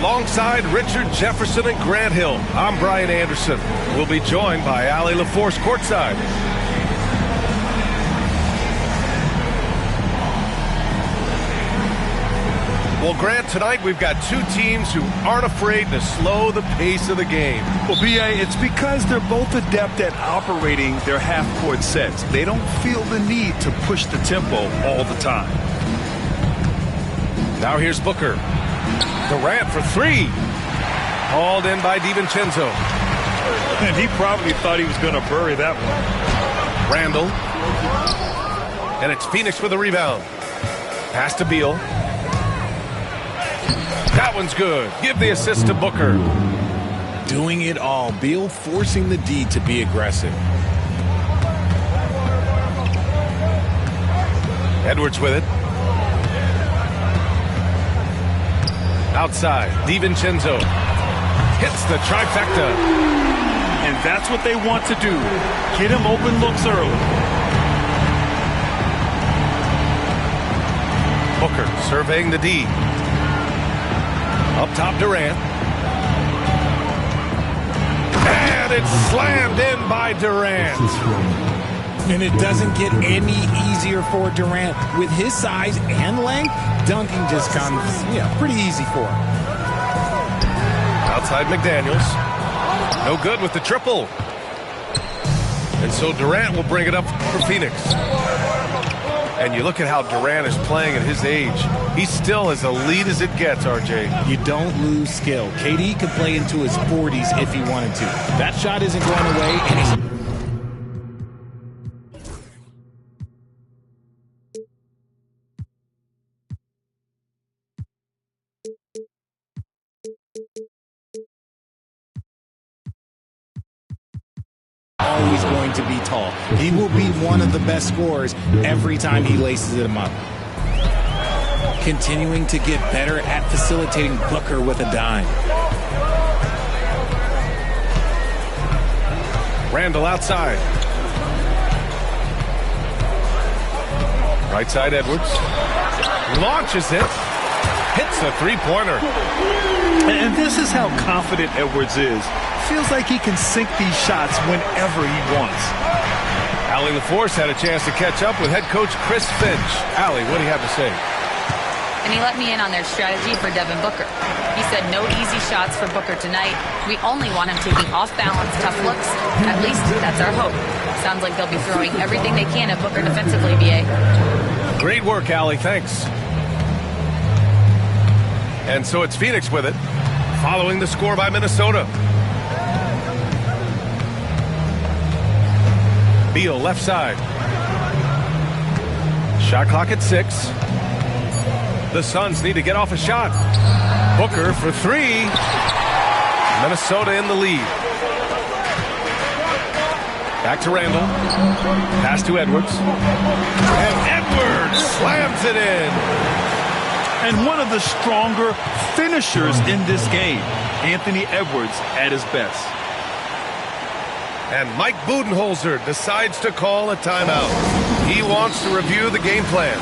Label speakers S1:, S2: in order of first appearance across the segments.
S1: Alongside Richard Jefferson and Grant Hill, I'm Brian Anderson. We'll be joined by Allie LaForce courtside. Well, Grant, tonight we've got two teams who aren't afraid to slow the pace of the game.
S2: Well, B.A., it's because they're both adept at operating their half-court sets. They don't feel the need to push the tempo all the time.
S1: Now here's Booker. Durant for three. Hauled in by DiVincenzo.
S2: And he probably thought he was going to bury that one.
S1: Randall. And it's Phoenix with a rebound. Pass to Beal. That one's good. Give the assist to Booker.
S3: Doing it all. Beal forcing the D to be aggressive.
S1: Edwards with it. Outside. DiVincenzo hits the trifecta.
S2: And that's what they want to do. Get him open looks early.
S1: Booker surveying the D. Up top, Durant. And it's slammed in by Durant.
S3: And it doesn't get any easier for Durant. With his size and length, dunking just comes, pretty easy for him.
S1: Outside McDaniels. No good with the triple. And so Durant will bring it up for Phoenix. And you look at how Durant is playing at his age. He's still as elite as it gets, RJ.
S3: You don't lose skill. KD could play into his 40s if he wanted to. That shot isn't going away, and he's... always going to be tall. He will be one of the best scorers every time he laces them up. Continuing to get better at facilitating Booker with a dime.
S1: Randall outside. Right side Edwards. Launches it. Hits the three-pointer.
S2: And this is how confident Edwards is. Feels like he can sink these shots whenever he wants.
S1: Allie LaForce had a chance to catch up with head coach Chris Finch. Allie, what do you have to say?
S4: And he let me in on their strategy for Devin Booker. He said no easy shots for Booker tonight. We only want him taking off-balance, tough looks. At least that's our hope. Sounds like they'll be throwing everything they can at Booker defensively, B.A.
S1: Great work, Allie. Thanks. And so it's Phoenix with it, following the score by Minnesota. Beal left side. Shot clock at 6. The Suns need to get off a shot. Booker for three. Minnesota in the lead. Back to Randall. Pass to Edwards. And Edwards slams it in.
S2: And one of the stronger finishers in this game, Anthony Edwards at his best.
S1: And Mike Budenholzer decides to call a timeout. He wants to review the game plan.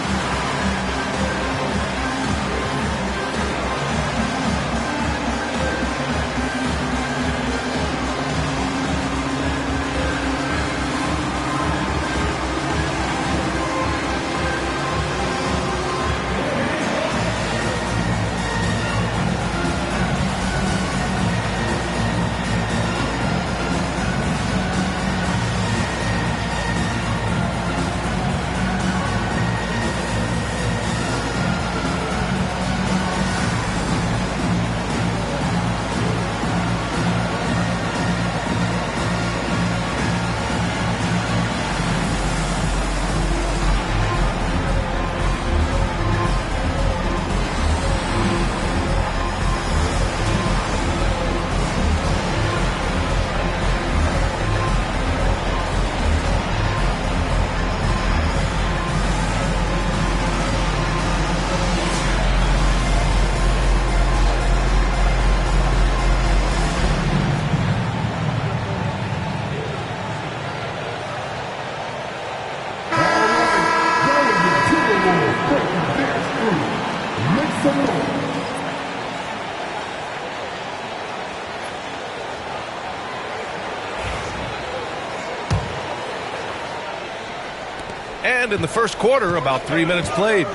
S1: And in the first quarter, about 3 minutes played.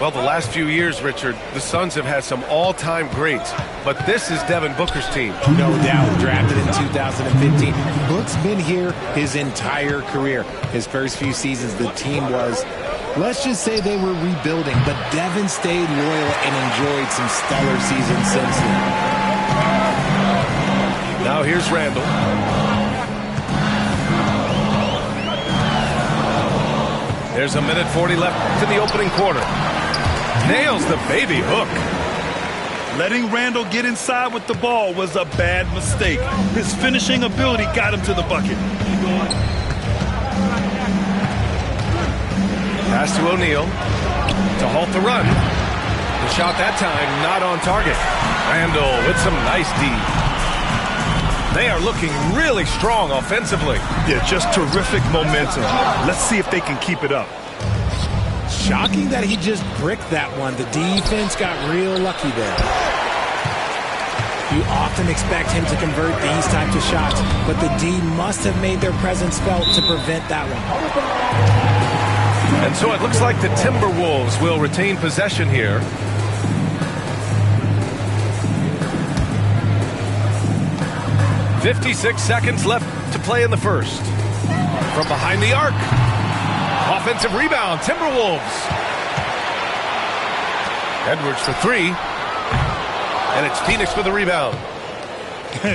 S1: Well, the last few years, Richard, the Suns have had some all-time greats, but this is Devin Booker's team.
S3: No doubt, drafted in 2015. Book's been here his entire career. His first few seasons, the team was, let's just say they were rebuilding, but Devin stayed loyal and enjoyed some stellar seasons since then.
S1: Now here's Randall. There's a minute 40 left in the opening quarter. Nails the baby hook.
S2: Letting Randall get inside with the ball was a bad mistake. His finishing ability got him to the bucket.
S1: Pass to O'Neal to halt the run. The shot that time not on target. Randall with some nice D. They are looking really strong offensively.
S2: Yeah, just terrific momentum. Let's see if they can keep it up.
S3: Shocking that he just bricked that one. The defense got real lucky there. You often expect him to convert these types of shots, but the D must have made their presence felt to prevent that one.
S1: And so it looks like the Timberwolves will retain possession here. "56 seconds left to play in the first. From behind the arc. Offensive rebound, Timberwolves. Edwards for three. And it's Phoenix for the rebound.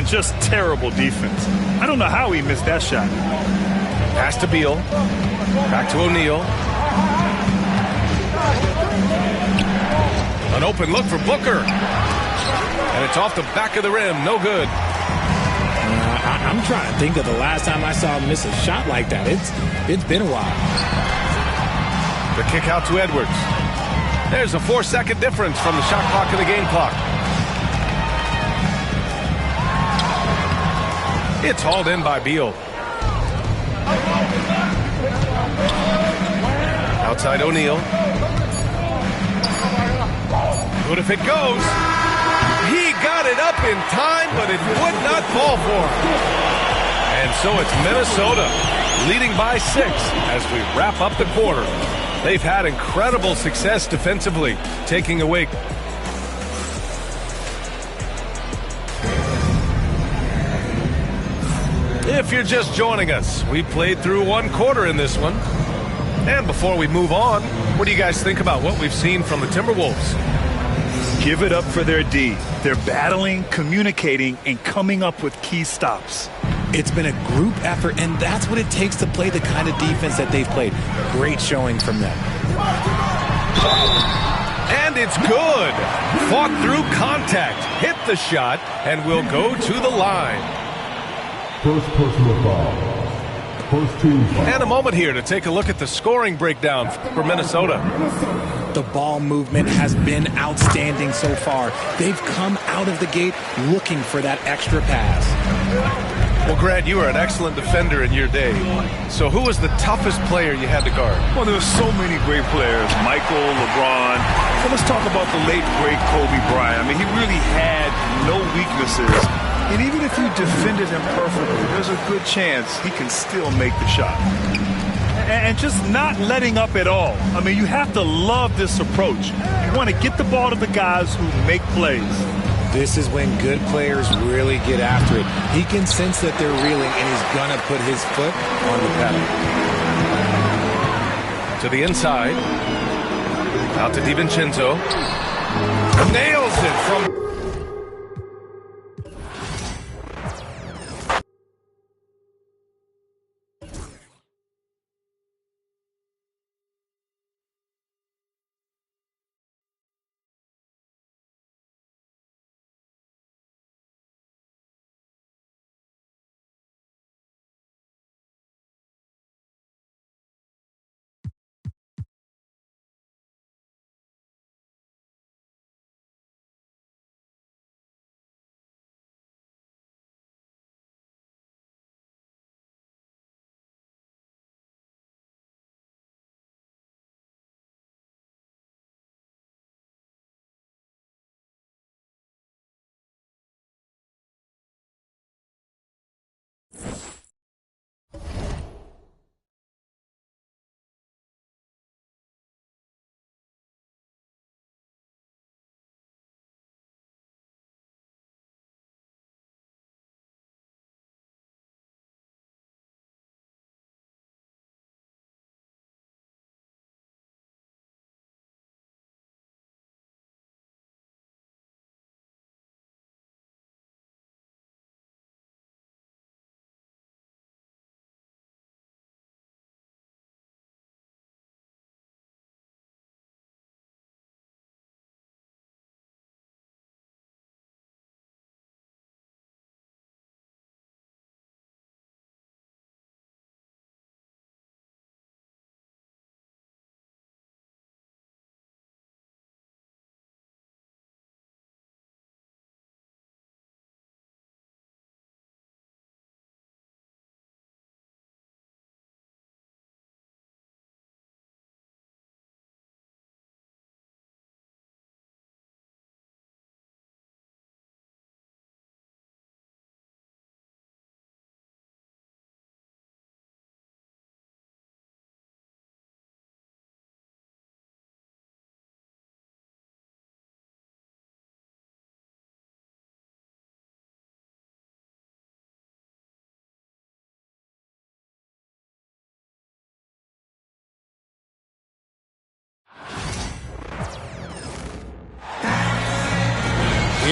S2: Just terrible defense. I don't know how he missed that shot.
S1: Pass to Beal. Back to O'Neal. An open look for Booker. And it's off the back of the rim. No good.
S3: I'm trying to think of the last time I saw him miss a shot like that. It's been a while.
S1: The kick out to Edwards. There's a 4-second difference from the shot clock and the game clock. It's hauled in by Beal. Outside O'Neal. Good if it goes. He got it up in time, but it would not fall for him. And so it's Minnesota leading by 6 as we wrap up the quarter. They've had incredible success defensively, taking away. If you're just joining us, we played through one quarter in this one. And before we move on, what do you guys think about what we've seen from the Timberwolves?
S2: Give it up for their D. They're battling, communicating, and coming up with key stops.
S3: It's been a group effort, and that's what it takes to play the kind of defense that they've played. Great showing from them.
S1: And it's good. Fought through contact, hit the shot, and will go to the line.
S5: First personal foul. First team foul.
S1: And a moment here to take a look at the scoring breakdown for Minnesota.
S3: The ball movement has been outstanding so far. They've come out of the gate looking for that extra pass.
S1: Well, Grant, you were an excellent defender in your day. So who was the toughest player you had to guard?
S2: Well, there were so many great players. Michael, LeBron. Well, let's talk about the late, great Kobe Bryant. I mean, he really had no weaknesses. And even if you defended him perfectly, there's a good chance he can still make the shot. And just not letting up at all. I mean, you have to love this approach. You want to get the ball to the guys who make plays.
S3: This is when good players really get after it. He can sense that they're reeling, and he's going to put his foot on the pedal.
S1: To the inside. Out to DiVincenzo. Nails it from...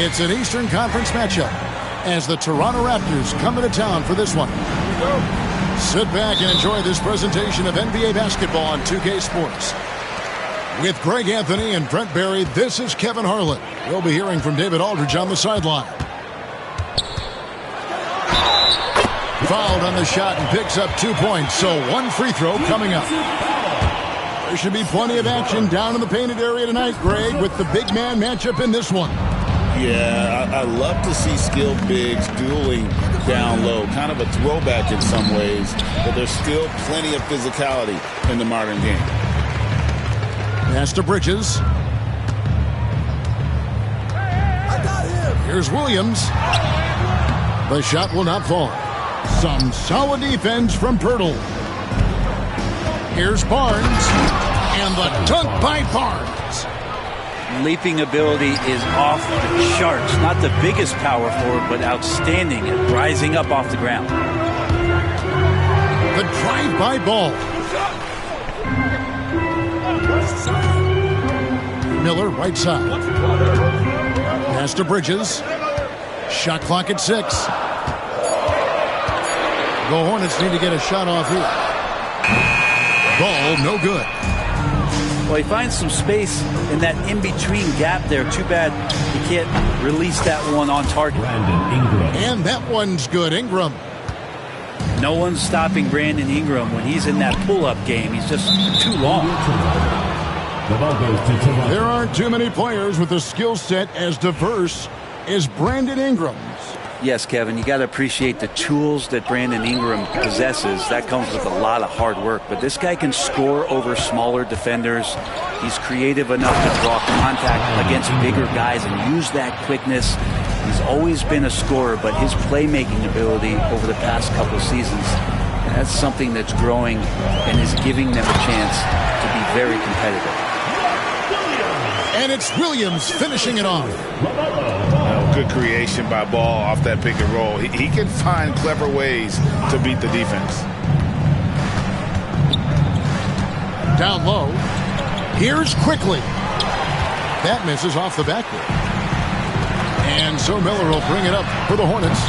S6: It's an Eastern Conference matchup as the Toronto Raptors come into town for this one. Sit back and enjoy this presentation of NBA basketball on 2K Sports. With Greg Anthony and Brent Barry, this is Kevin Harlan. We'll be hearing from David Aldridge on the sideline. Fouled on the shot and picks up 2 points, so one free throw coming up. There should be plenty of action down in the painted area tonight, Greg, with the big man matchup in this one.
S7: Yeah, I love to see skilled bigs dueling down low. Kind of a throwback in some ways, but there's still plenty of physicality in the modern game.
S6: Pass to Bridges. Here's Williams. The shot will not fall. Some solid defense from Pirtle. Here's Barnes. And the dunk by Barnes.
S8: Leaping ability is off the charts. Not the biggest power forward, but outstanding at rising up off the ground.
S6: The drive-by ball. Miller, right side. Pass to Bridges. Shot clock at 6. The Hornets need to get a shot off here. Ball, no good.
S8: Well, he finds some space in that in-between gap there. Too bad he can't release that one on target.
S6: And that one's good. Ingram.
S8: No one's stopping Brandon Ingram when he's in that pull-up game. He's just too long.
S6: There aren't too many players with a skill set as diverse as Brandon Ingram's.
S8: Yes, Kevin, you got to appreciate the tools that Brandon Ingram possesses. That comes with a lot of hard work. But this guy can score over smaller defenders. He's creative enough to draw contact against bigger guys and use that quickness. He's always been a scorer, but his playmaking ability over the past couple seasons, that's something that's growing and is giving them a chance to be very competitive.
S6: And it's Williams finishing it off.
S2: Good creation by Ball off that pick and roll. He can find clever ways to beat the defense.
S6: Down low. Here's Quickly. That misses off the backboard. And so Miller will bring it up for the Hornets,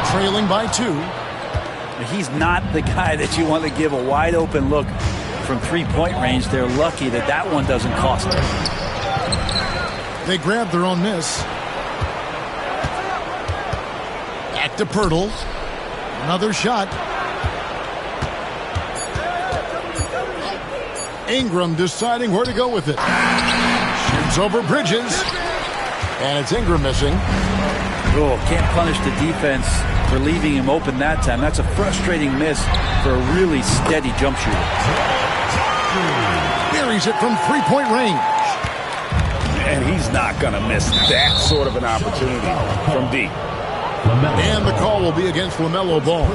S6: trailing by 2.
S8: He's not the guy that you want to give a wide open look from three-point range. They're lucky that that one doesn't cost them.
S6: They grab their own miss. Back to Pirtle. Another shot. Ingram deciding where to go with it. Shoots over Bridges. And it's Ingram missing.
S8: Oh, can't punish the defense for leaving him open that time. That's a frustrating miss for a really steady jump shooter.
S6: Buries it from three-point range.
S7: And he's not going to miss that sort of an opportunity from deep.
S6: And the call will be against LaMelo Ball.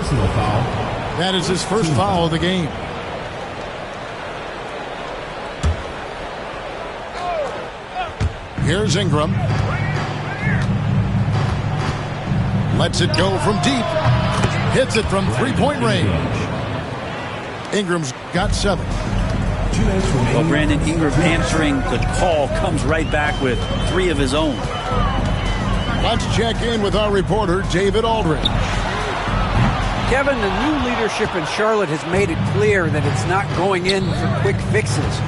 S6: That is his first foul of the game. Here's Ingram. Lets it go from deep. Hits it from three-point range. Ingram's got 7.
S8: Well, Brandon Ingram answering the call comes right back with 3 of his own.
S6: Let's check in with our reporter, David Aldridge.
S9: Kevin, the new leadership in Charlotte has made it clear that it's not going in for quick fixes.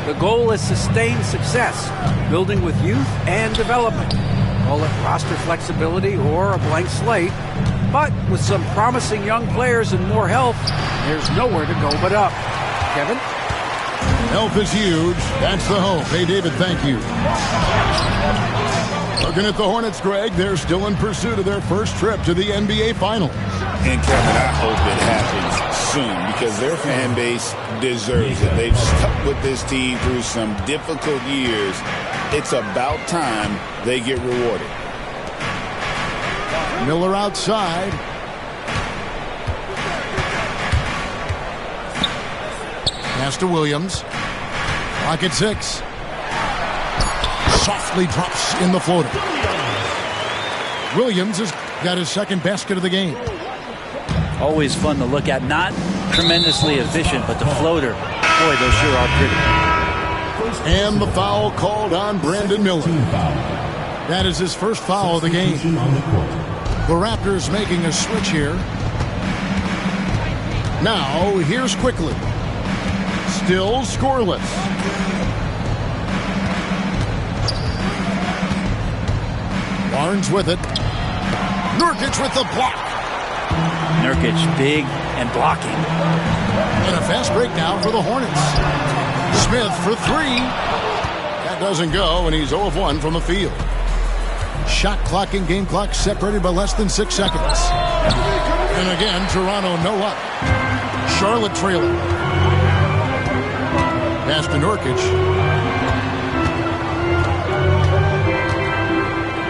S9: The goal is sustained success, building with youth and development. Call it roster flexibility or a blank slate. But with some promising young players and more health, there's nowhere to go but up. Kevin?
S6: Health is huge. That's the hope. Hey, David, thank you. Looking at the Hornets, Greg, they're still in pursuit of their first trip to the NBA Finals.
S7: And, Kevin, I hope it happens soon because their fan base deserves it. They've stuck with this team through some difficult years. It's about time they get rewarded.
S6: Miller outside. Pass to Williams. Clock at 6. Softly drops in the floater. Williams has got his second basket of the game.
S8: Always fun to look at. Not tremendously efficient, but the floater, boy, those sure are pretty.
S6: And the foul called on Brandon Miller. That is his first foul of the game. The Raptors making a switch here. Now, here's Quickly. Still scoreless. Barnes with it. Nurkic with the block.
S8: Nurkic big and blocking.
S6: And a fast break now for the Hornets. Smith for three. That doesn't go, and he's 0 of 1 from the field. Shot clock and game clock separated by less than 6 seconds. And again, Toronto no up. Charlotte trailing. Pass to Nurkic.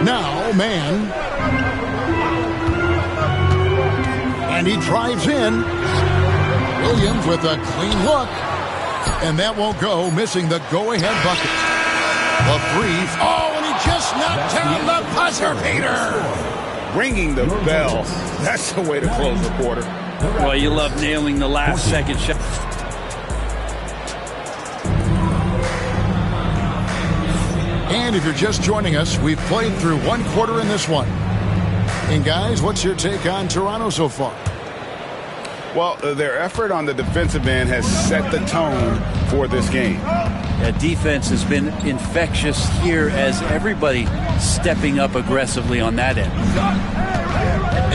S6: Now, man. And he drives in. Williams with a clean look. And that won't go, missing the go-ahead bucket. The three. Oh, and he just knocked down the buzzer, Peter.
S7: Ringing the bell. That's the way to close the quarter.
S8: Well, you love nailing the last second shot.
S6: And if you're just joining us, we've played through one quarter in this one. And guys, what's your take on Toronto so far?
S7: Well, their effort on the defensive end has set the tone for this game.
S8: That defense has been infectious here as everybody stepping up aggressively on that end.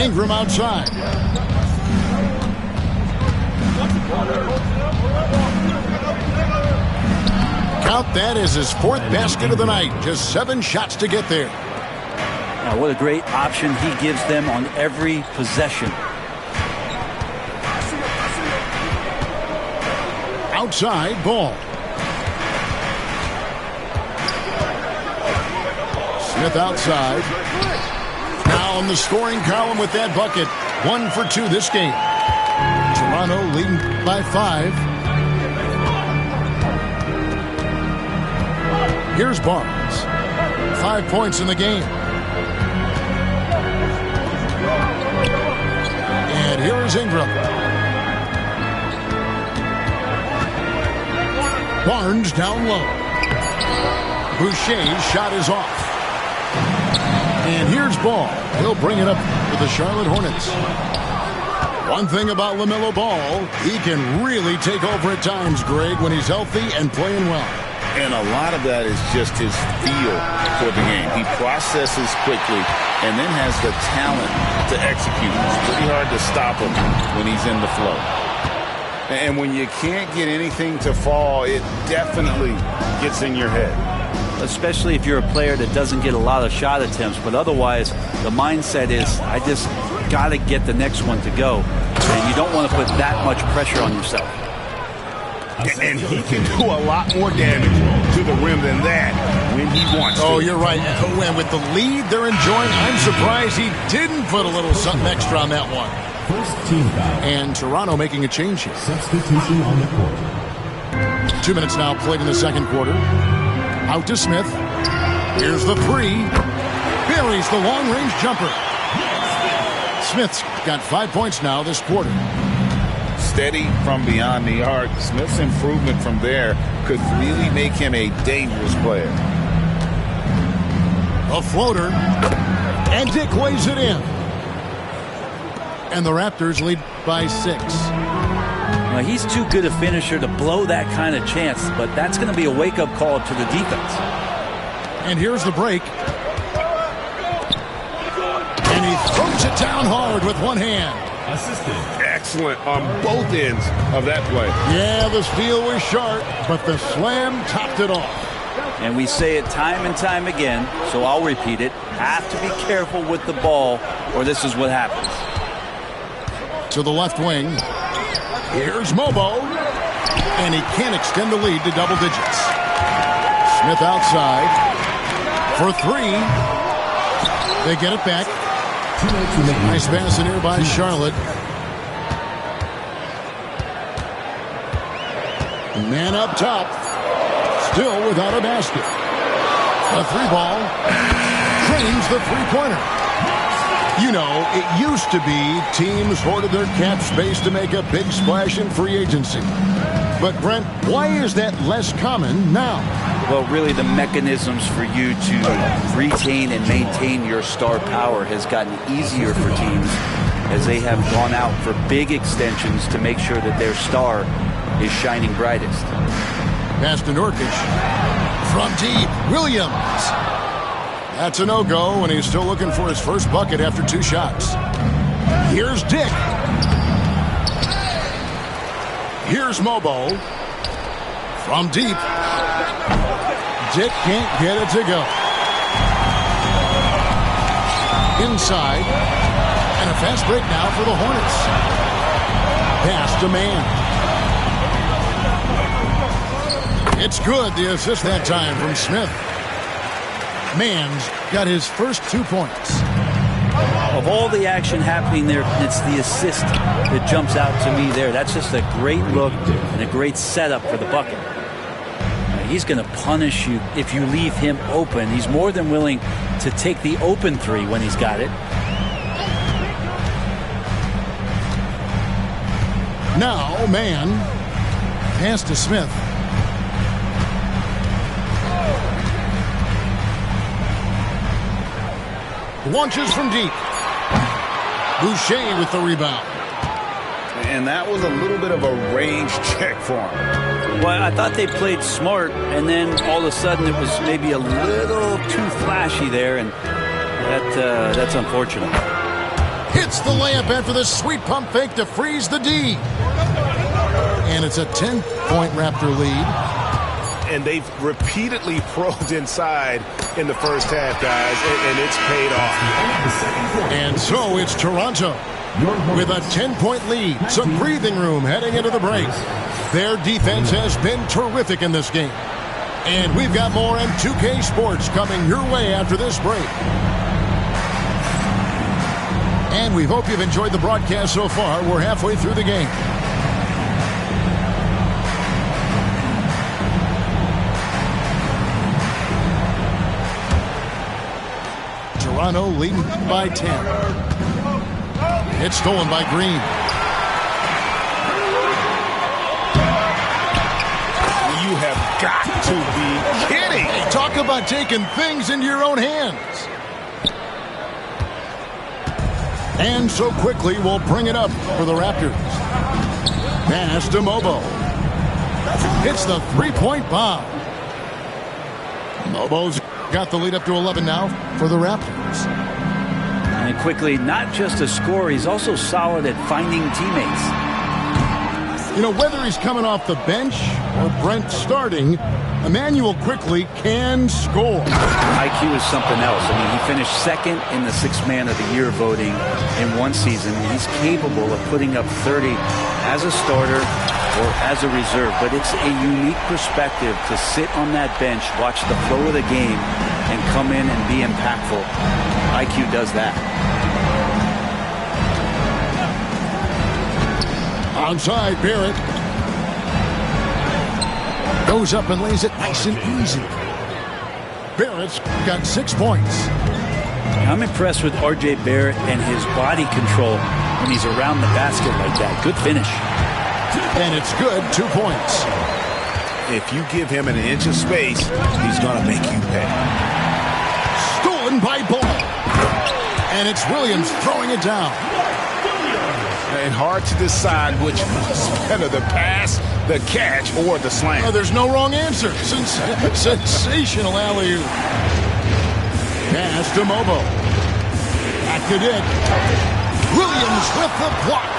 S6: Ingram outside. Count that as his 4th basket of the night. Just 7 shots to get there.
S8: Now, what a great option he gives them on every possession.
S6: Outside ball. Smith outside. Now in the scoring column with that bucket. 1 for 2 this game. Toronto leading by 5. Here's Barnes. 5 points in the game. And here is Ingram. Barnes down low. Boucher's shot is off. And here's Ball. He'll bring it up for the Charlotte Hornets. One thing about LaMelo Ball, he can really take over at times, Greg, when he's healthy and playing well.
S7: And a lot of that is just his feel for the game. He processes quickly and then has the talent to execute. It's pretty hard to stop him when he's in the flow. And when you can't get anything to fall, it definitely gets in your head.
S8: Especially if you're a player that doesn't get a lot of shot attempts. But otherwise, the mindset is, I just got to get the next one to go. And you don't want to put that much pressure on yourself.
S7: And he can do a lot more damage to the rim than that when he wants to.
S6: Oh, you're right. And with the lead they're enjoying, I'm surprised he didn't put a little something extra on that one.
S5: First team foul.
S6: And Toronto making a change here.
S5: Substitution on the court.
S6: 2 minutes now played in the second quarter. Out to Smith. Here's the three. Buries the long-range jumper. Smith's got 5 points now this quarter.
S7: Steady from beyond the arc. Smith's improvement from there could really make him a dangerous player.
S6: A floater. And Dick lays it in. And the Raptors lead by 6.
S8: Now, he's too good a finisher to blow that kind of chance, but that's going to be a wake-up call to the defense.
S6: And here's the break. And he throws it down hard with one hand.
S5: Assistant.
S1: Excellent on both ends of that play.
S6: Yeah, the steal was sharp, but the slam topped it off.
S8: And we say it time and time again, so I'll repeat it. Have to be careful with the ball, or this is what happens.
S6: To the left wing. Here's Mobo. And he can't extend the lead to double digits. Smith outside. For three. They get it back. Nice pass in here by Charlotte. Man up top. Still without a basket. A three ball. Trains the three-pointer. You know, it used to be teams hoarded their cap space to make a big splash in free agency. But, Brent, why is that less common now?
S8: Well, really the mechanisms for you to retain and maintain your star power has gotten easier for teams as they have gone out for big extensions to make sure that their star is shining brightest.
S6: Pass to Nurkic. From deep, Williams. That's a no-go, and he's still looking for his first bucket after 2 shots. Here's Dick. Here's Mobo. From deep. Dick can't get it to go. Inside. And a fast break now for the Hornets. Pass to Mann. It's good, the assist that time from Smith. Mann's got his first 2 points.
S8: Of all the action happening there, it's the assist that jumps out to me there. That's just a great look and a great setup for the bucket. He's going to punish you if you leave him open. He's more than willing to take the open 3 when he's got it.
S6: Now, Mann. Pass to Smith. Launches from deep. Boucher with the rebound.
S7: And that was a little bit of a range check for him.
S8: Well, I thought they played smart, and then all of a sudden it was maybe a little too flashy there, and that's unfortunate.
S6: Hits the layup after the sweet pump fake to freeze the D. And it's a 10-point Raptor lead.
S2: And they've repeatedly probed inside in the first half, guys, and it's paid off.
S6: And so it's Toronto with a 10-point lead. Some breathing room heading into the break. Their defense has been terrific in this game. And we've got more M2K Sports coming your way after this break. And we hope you've enjoyed the broadcast so far. We're halfway through the game. Toronto leading by 10. It's stolen by Green.
S2: You have got to be kidding.
S6: Hey, talk about taking things into your own hands. And so quickly we'll bring it up for the Raptors. Pass to Mobo. Hits the 3-point bomb. Mobo's got the lead up to 11 now for the Raptors.
S8: And quickly, not just a scorer, he's also solid at finding teammates.
S6: You know, whether he's coming off the bench or Brent starting, Emmanuel Quickly can score.
S8: IQ is something else. I mean, he finished second in the Sixth Man of the Year voting in one season. He's capable of putting up 30 as a starter or as a reserve, but it's a unique perspective to sit on that bench, watch the flow of the game, and come in and be impactful. IQ does that.
S6: Onside, Barrett. Goes up and lays it nice and easy. Barrett's got 6 points.
S8: I'm impressed with R.J. Barrett and his body control when he's around the basket like that. Good finish.
S6: And it's good, 2 points.
S2: If you give him an inch of space, he's going to make you pay.
S6: Stolen by Ball. And it's Williams throwing it down.
S2: And hard to decide which was better, the pass, the catch, or the slam.
S6: Oh, there's no wrong answer. Sensational alley-oop. Pass to Mobo. Back to Dick. Williams with the block.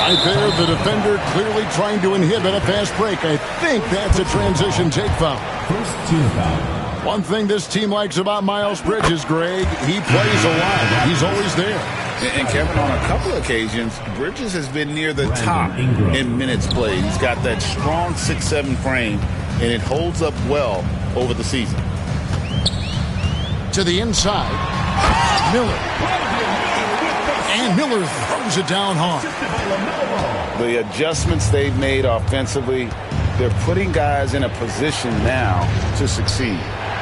S6: Right there, the defender clearly trying to inhibit a fast break. I think that's a transition take foul.
S5: First team foul.
S6: One thing this team likes about Miles Bridges, Greg, he plays a lot. He's always there.
S7: And Kevin, on a couple occasions, Bridges has been near the top in minutes played. He's got that strong 6'7" frame, and it holds up well over the season.
S6: To the inside, Miller. And Miller throws it down hard.
S7: The adjustments they've made offensively, they're putting guys in a position now to succeed.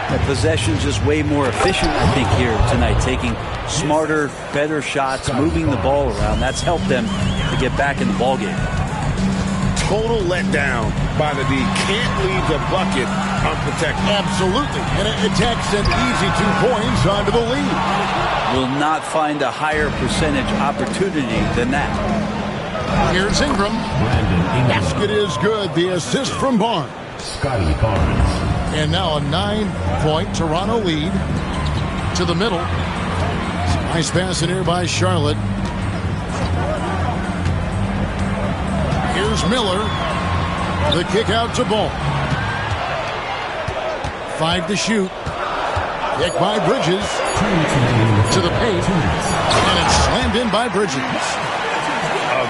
S8: The possession's just way more efficient, I think, here tonight, taking smarter, better shots, moving the ball around. That's helped them to get back in the ballgame.
S7: total letdown by the D. Can't leave the bucket unprotected.
S6: Absolutely. And it takes an easy 2 points onto the lead.
S8: Will not find a higher percentage opportunity than that.
S6: Here's Ingram. Basket is good. The assist from Barnes.
S5: Scotty Barnes.
S6: And now a 9-point Toronto lead. To the middle. Nice pass in here by Charlotte. Here's Miller. The kick out to Ball. 5 to shoot. Kick by Bridges. To the paint. And it's slammed in by Bridges.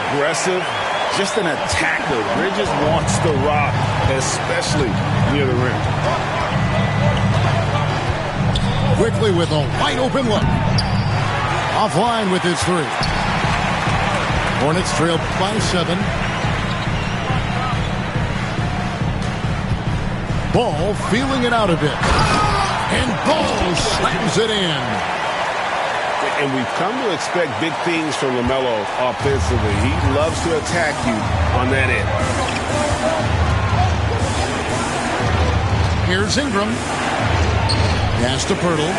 S2: Aggressive. Just an attacker. Bridges wants the rock, especially near the rim.
S6: Quickly with a wide open look. Offline with his 3. Hornets trail by 7. Ball feeling it out a bit. And Ball slams it in.
S2: And we've come to expect big things from LaMelo offensively. He loves to attack you on that end.
S6: Here's Ingram. Pass to Pirtle.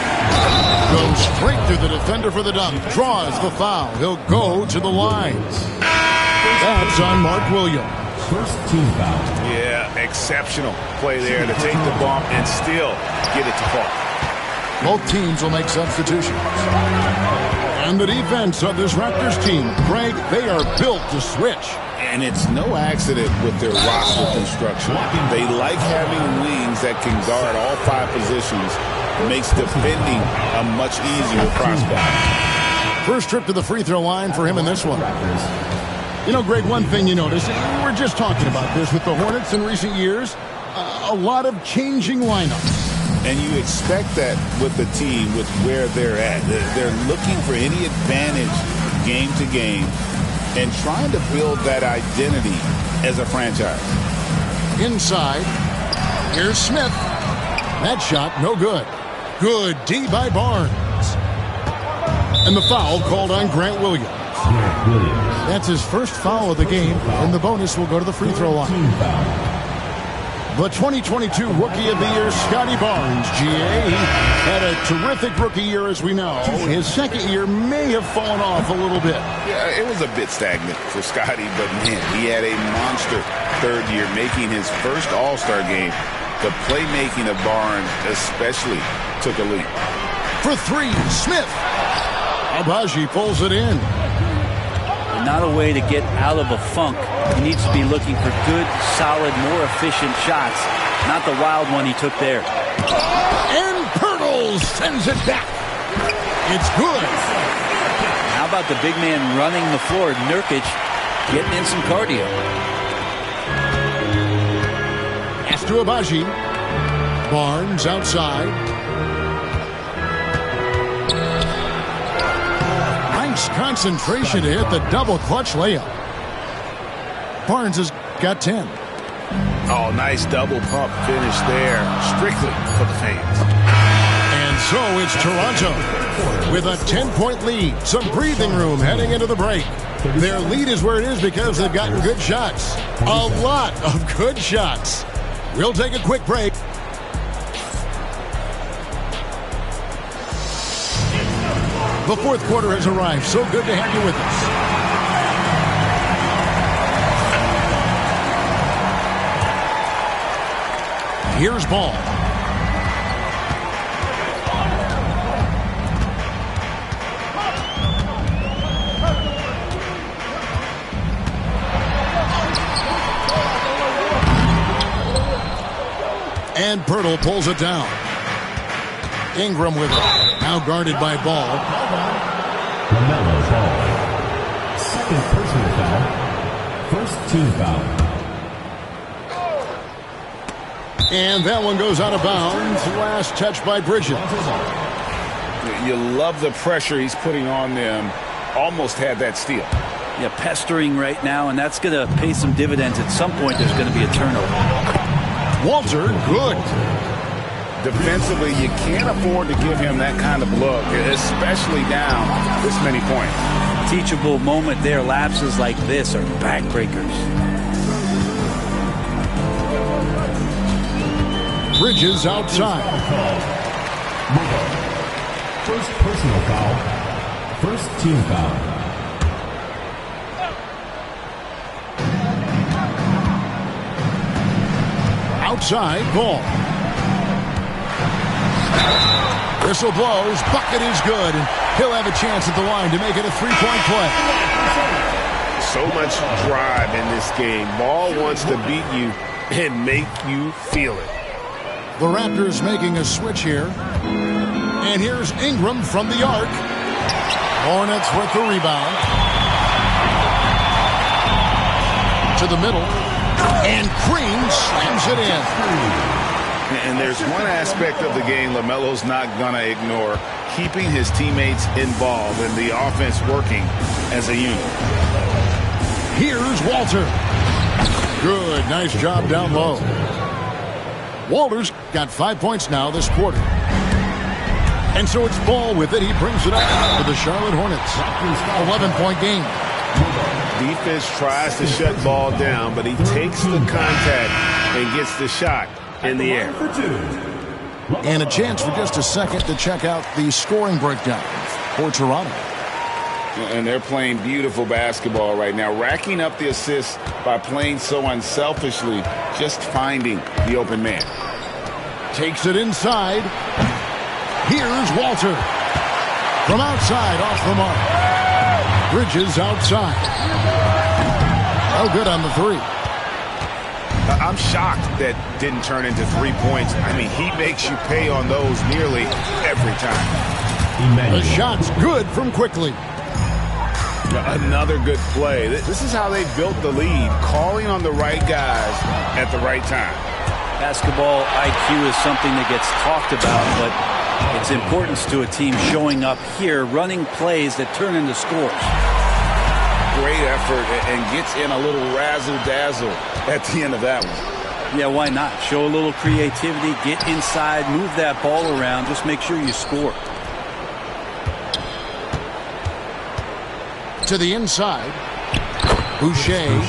S6: Goes straight through the defender for the dunk. Draws the foul. He'll go to the line. That's on Mark Williams.
S5: First team foul.
S2: Yeah, exceptional play there to take the bump and still get it to fall.
S6: Both teams will make substitutions. And the defense of this Raptors team, Greg, they are built to switch.
S7: And it's no accident with their roster construction. They like having wings that can guard all 5 positions. It makes defending a much easier prospect.
S6: First trip to the free throw line for him in this one. You know, Greg, one thing you notice, we're just talking about this with the Hornets in recent years, a lot of changing lineups.
S7: And you expect that with the team, with where they're at. They're looking for any advantage game to game and trying to build that identity as a franchise.
S6: Inside, here's Smith. That shot, no good. Good D by Barnes. And the foul called on Grant Williams. That's his first foul of the game, and the bonus will go to the free throw line. The 2022 Rookie of the Year, Scotty Barnes, GA. He had a terrific rookie year, as we know. His second year may have fallen off a little bit.
S7: Yeah, it was a bit stagnant for Scotty, but man, he had a monster third year, making his first All-Star game. The playmaking of Barnes especially took a leap.
S6: For 3, Smith. Abaji pulls it in.
S8: Not a way to get out of a funk. He needs to be looking for good, solid, more efficient shots. Not the wild one he took there.
S6: And Pirtle sends it back. It's good.
S8: How about the big man running the floor? Nurkic getting in some cardio.
S6: Pass to Abaji. Barnes outside. Nice concentration to hit the double clutch layup. Barnes has got 10.
S2: Oh, nice double pump finish there, strictly for the fans.
S6: And so it's Toronto with a 10-point lead. Some breathing room heading into the break. Their lead is where it is because they've gotten good shots. A lot of good shots. We'll take a quick break. The fourth quarter has arrived. So good to have you with us. Here's Ball. And Pirtle pulls it down. Ingram with it. Now guarded by Ball.
S5: LaMelo Ball. Second personal foul. First team foul.
S6: And that one goes out of bounds. Last touch by Bridges.
S2: You love the pressure he's putting on them. Almost had that steal.
S8: Yeah, pestering right now, and that's going to pay some dividends. At some point, there's going to be a turnover.
S6: Walter, good.
S2: Defensively, you can't afford to give him that kind of look, especially down this many points.
S8: Teachable moment there. Lapses like this are backbreakers.
S6: Bridges outside.
S5: First personal foul. First team foul.
S6: Outside, ball. Whistle blows, bucket is good, and he'll have a chance at the line to make it a three-point play.
S7: So much drive in this game. Ball wants to beat you and make you feel it.
S6: The Raptors making a switch here. And here's Ingram from the arc. Hornets with the rebound. To the middle. And Green slams it in.
S7: And there's one aspect of the game LaMelo's not going to ignore, keeping his teammates involved and the offense working as a unit.
S6: Here's Walter. Good, nice job down low. Walter's got 5 points now this quarter. And so it's Ball with it. He brings it up for the Charlotte Hornets. 11-point game.
S7: Defense tries to shut Ball down, but he takes the contact and gets the shot in the air.
S6: And a chance for just a second to check out the scoring breakdown for Toronto.
S7: And they're playing beautiful basketball right now, racking up the assists by playing so unselfishly, just finding the open man.
S6: Takes it inside. Here's Walter. From outside, off the mark. Bridges outside. Oh, good on the three.
S7: I'm shocked that didn't turn into 3 points. I mean, he makes you pay on those nearly every time.
S6: The shot's good from Quickly.
S7: Another good play. This is how they built the lead, calling on the right guys at the right time.
S8: Basketball IQ is something that gets talked about, but its importance to a team showing up here, running plays that turn into scores.
S7: Great effort and gets in a little razzle-dazzle at the end of that one.
S8: Yeah, why not? Show a little creativity, get inside, move that ball around, just make sure you score.
S6: To the inside. Boucher.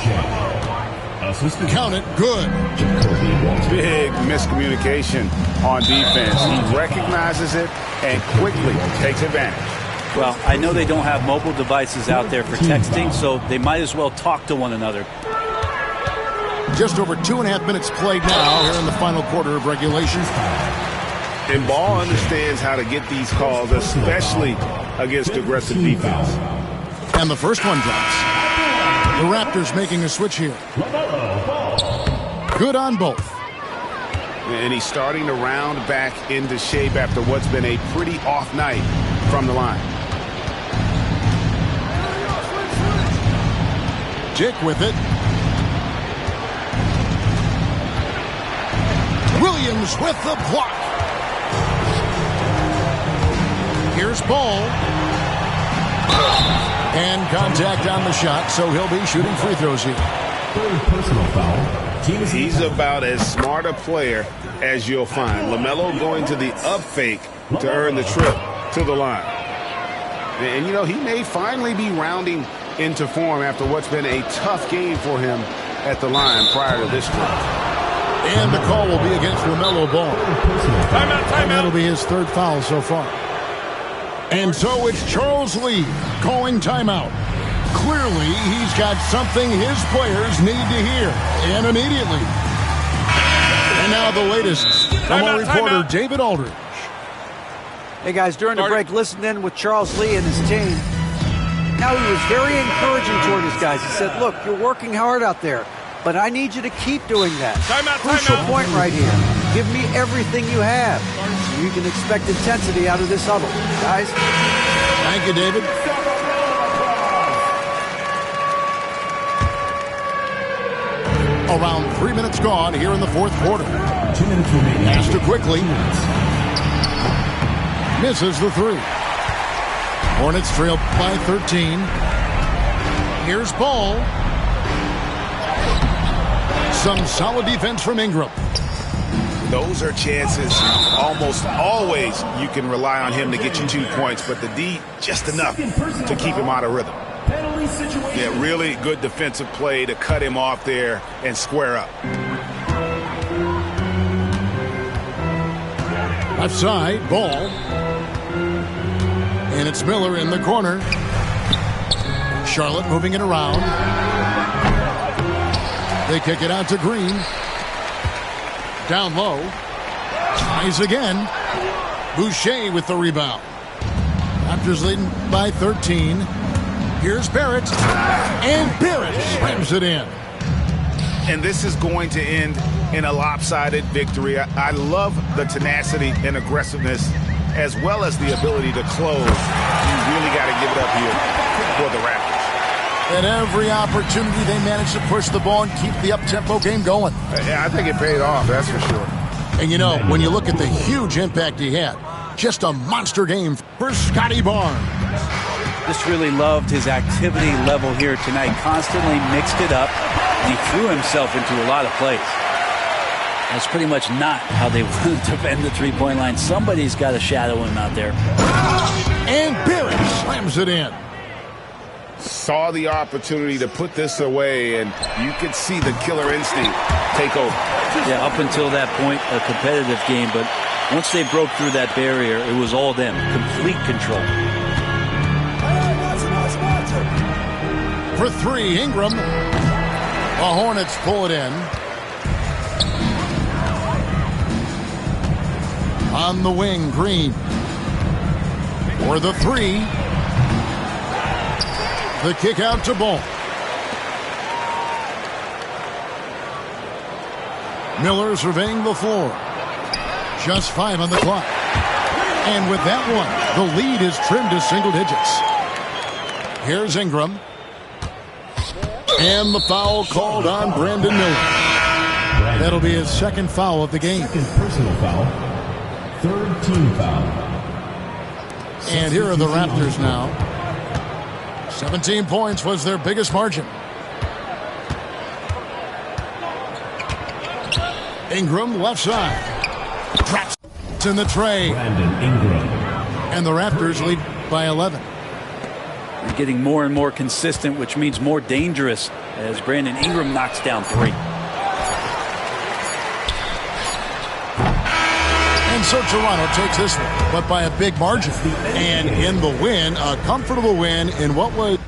S6: Count it, good.
S7: Big miscommunication on defense. He recognizes it and quickly takes advantage.
S8: Well, I know they don't have mobile devices out there for texting, so they might as well talk to one another.
S6: Just over 2.5 minutes played now here in the final quarter of regulation.
S7: And Ball understands how to get these calls, especially against aggressive defense.
S6: And the first one drops. The Raptors making a switch here. Good on both.
S7: And he's starting to round back into shape after what's been a pretty off night from the line.
S6: Dick with it. Williams with the block. Here's Ball. And contact on the shot, so he'll be shooting free throws here.
S5: Third personal foul.
S7: He's about as smart a player as you'll find. LaMelo going to the up fake to earn the trip to the line. And, you know, he may finally be rounding into form after what's been a tough game for him at the line prior to this trip.
S6: And the call will be against LaMelo Ball.
S2: Timeout.
S6: That'll be his third foul so far. And so it's Charles Lee calling timeout. Clearly, he's got something his players need to hear, and immediately. And now the latest from our reporter, David Aldridge.
S9: Hey, guys, during the break, listen in with Charles Lee and his team. Now, he was very encouraging toward his guys. He said, look, you're working hard out there, but I need you to keep doing that. Crucial point right here. Give me everything you have. So you can expect intensity out of this huddle. Guys?
S6: Thank you, David. Around 3 minutes gone here in the fourth quarter.
S5: 2 minutes remaining.
S6: Pass to Quickly. Misses the three. Hornets trail by 13. Here's Ball. Some solid defense from Ingram.
S7: Those are chances almost always you can rely on him to get you 2 points, but the D just enough to keep him out of rhythm. Yeah, really good defensive play to cut him off there and square up.
S6: Left side, ball. And it's Miller in the corner. Charlotte moving it around. They kick it out to Green. Down low. Tries again. Boucher with the rebound. Raptors leading by 13. Here's Barrett. And Barrett slams it in.
S7: And this is going to end in a lopsided victory. I love the tenacity and aggressiveness as well as the ability to close. You really got to give it up here for the Raptors.
S6: At every opportunity, they managed to push the ball and keep the up-tempo game going.
S2: Yeah, I think it paid off, that's for sure.
S6: And you know, when you look at the huge impact he had, just a monster game for Scotty Barnes.
S8: Just really loved his activity level here tonight. Constantly mixed it up. He threw himself into a lot of plays. That's pretty much not how they want to defend the three-point line. Somebody's got to shadow him out there.
S6: And Barrett slams it in.
S7: Saw the opportunity to put this away, and you could see the killer instinct take over.
S8: Yeah, up until that point, a competitive game, but once they broke through that barrier, it was all them. Complete control.
S6: For three, Ingram. The Hornets pull it in. On the wing, Green. For the three. The kick out to Ball. Miller surveying the floor. Just 5 on the clock. And with that one, the lead is trimmed to single digits. Here's Ingram. And the foul called on Brandon Miller. That'll be his second foul of the game.
S5: Second personal foul. Third team foul.
S6: And here are the Raptors now. 17 points was their biggest margin. Ingram left side. Drops in the tray.
S5: Brandon Ingram.
S6: And the Raptors lead by 11.
S8: They're getting more and more consistent, which means more dangerous as Brandon Ingram knocks down 3.
S6: And so Toronto takes this one, but by a big margin. And in the win, a comfortable win in what was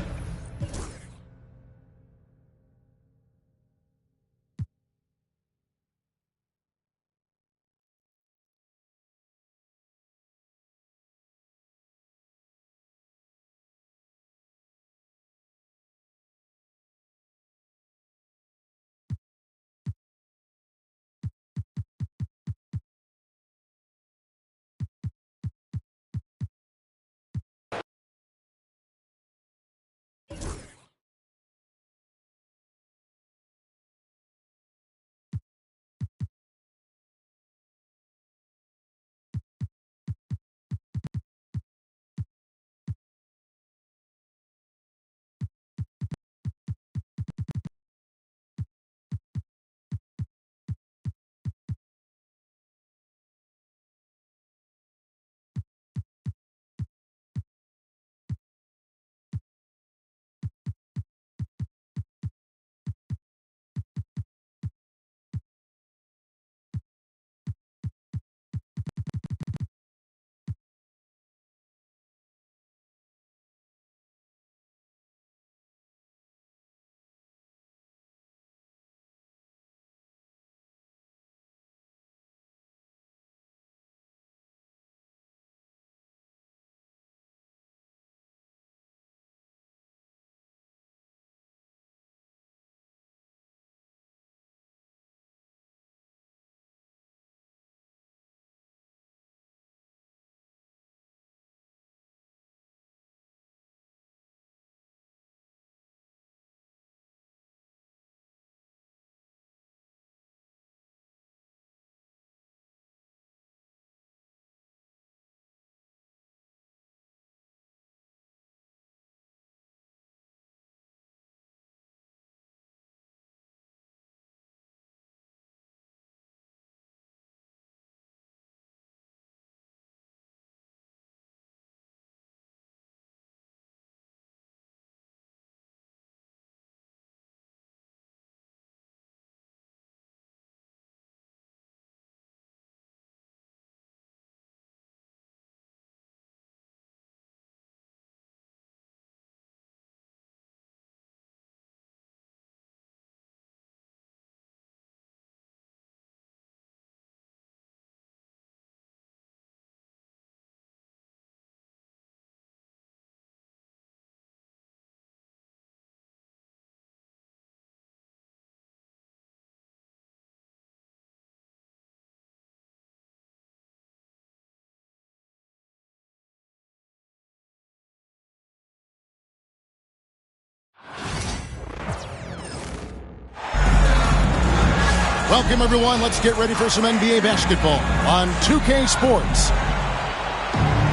S6: Welcome, everyone. Let's get ready for some NBA basketball on 2K Sports.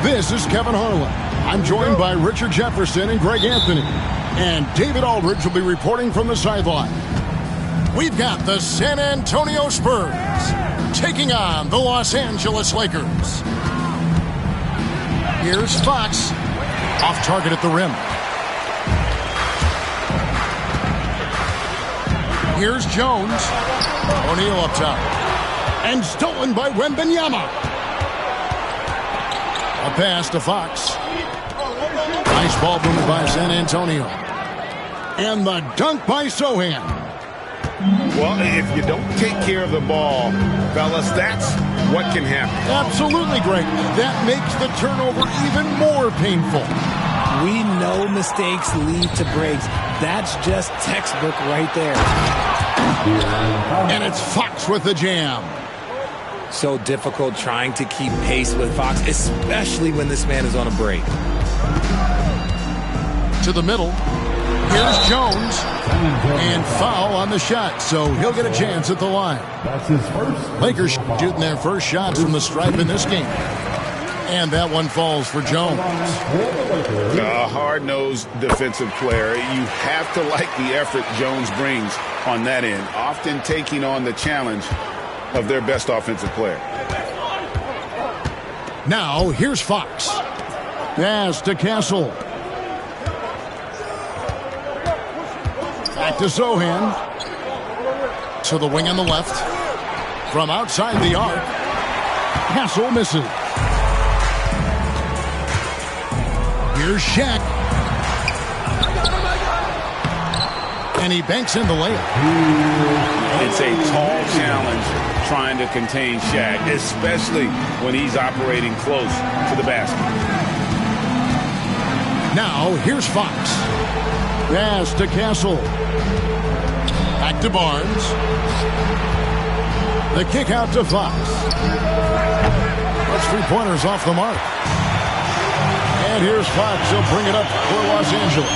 S6: This is Kevin Harlan. I'm joined by Richard Jefferson and Greg Anthony. And David Aldridge will be reporting from the sideline. We've got the San Antonio Spurs taking on the Los Angeles Lakers. Here's Fox. Off target at the rim. Here's Jones. O'Neal up top. And stolen by Wembanyama. A pass to Fox. Nice ball movement by San Antonio. And the dunk by Sohan.
S7: Well, if you don't take care of the ball, fellas, that's what can happen.
S6: Absolutely, Greg. That makes the turnover even more painful.
S3: We know mistakes lead to breaks. That's just textbook right there.
S6: And it's Fox with the jam.
S3: So difficult trying to keep pace with Fox, especially when this man is on a break.
S6: To the middle. Here's Jones. And foul on the shot, so he'll get a chance at the line.
S5: That's his first.
S6: Lakers shooting their first shots from the stripe in this game. And that one falls for Jones.
S7: A hard-nosed defensive player. You have to like the effort Jones brings on that end, often taking on the challenge of their best offensive player.
S6: Now, here's Fox. Pass to Castle. Back to Sohan. To the wing on the left. From outside the arc. Castle misses. Here's Shaq. And he banks in the layup.
S7: It's a tall challenge trying to contain Shaq, especially when he's operating close to the basket.
S6: Now, here's Fox. Pass to Castle. Back to Barnes. The kick out to Fox. That's 3-pointers off the mark. And here's Fox. He'll bring it up for Los Angeles.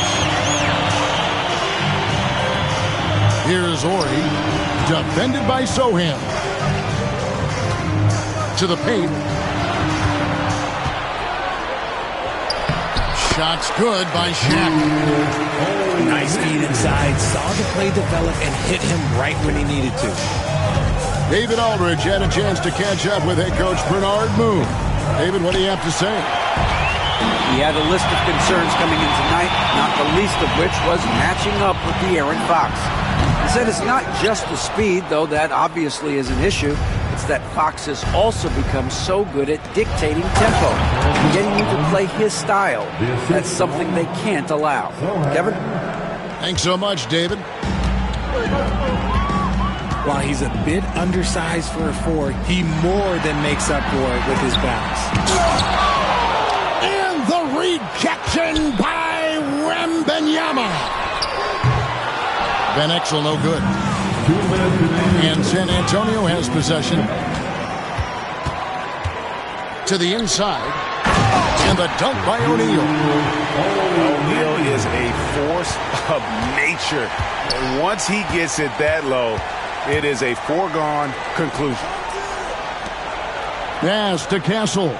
S6: Here's Ori. Defended by Sohan. To the paint. Shot's good by Shaq.
S3: Nice feed inside. Saw the play develop and hit him right when he needed to.
S6: David Aldridge had a chance to catch up with head coach Bernard Moon. David, what do you have to say?
S9: He had a list of concerns coming in tonight, not the least of which was matching up with De'Aaron Fox. He said it's not just the speed, though that obviously is an issue. It's that Fox has also become so good at dictating tempo, getting you to play his style. That's something they can't allow. Kevin?
S6: Thanks so much, David.
S3: While he's a bit undersized for a 4, he more than makes up for it with his bounce.
S6: And the rejection by Wembanyama. Van Exel no good. And San Antonio has possession. To the inside. And the dunk by O'Neal.
S7: O'Neal is a force of nature. And once he gets it that low, it is a foregone conclusion.
S6: Pass to Castle.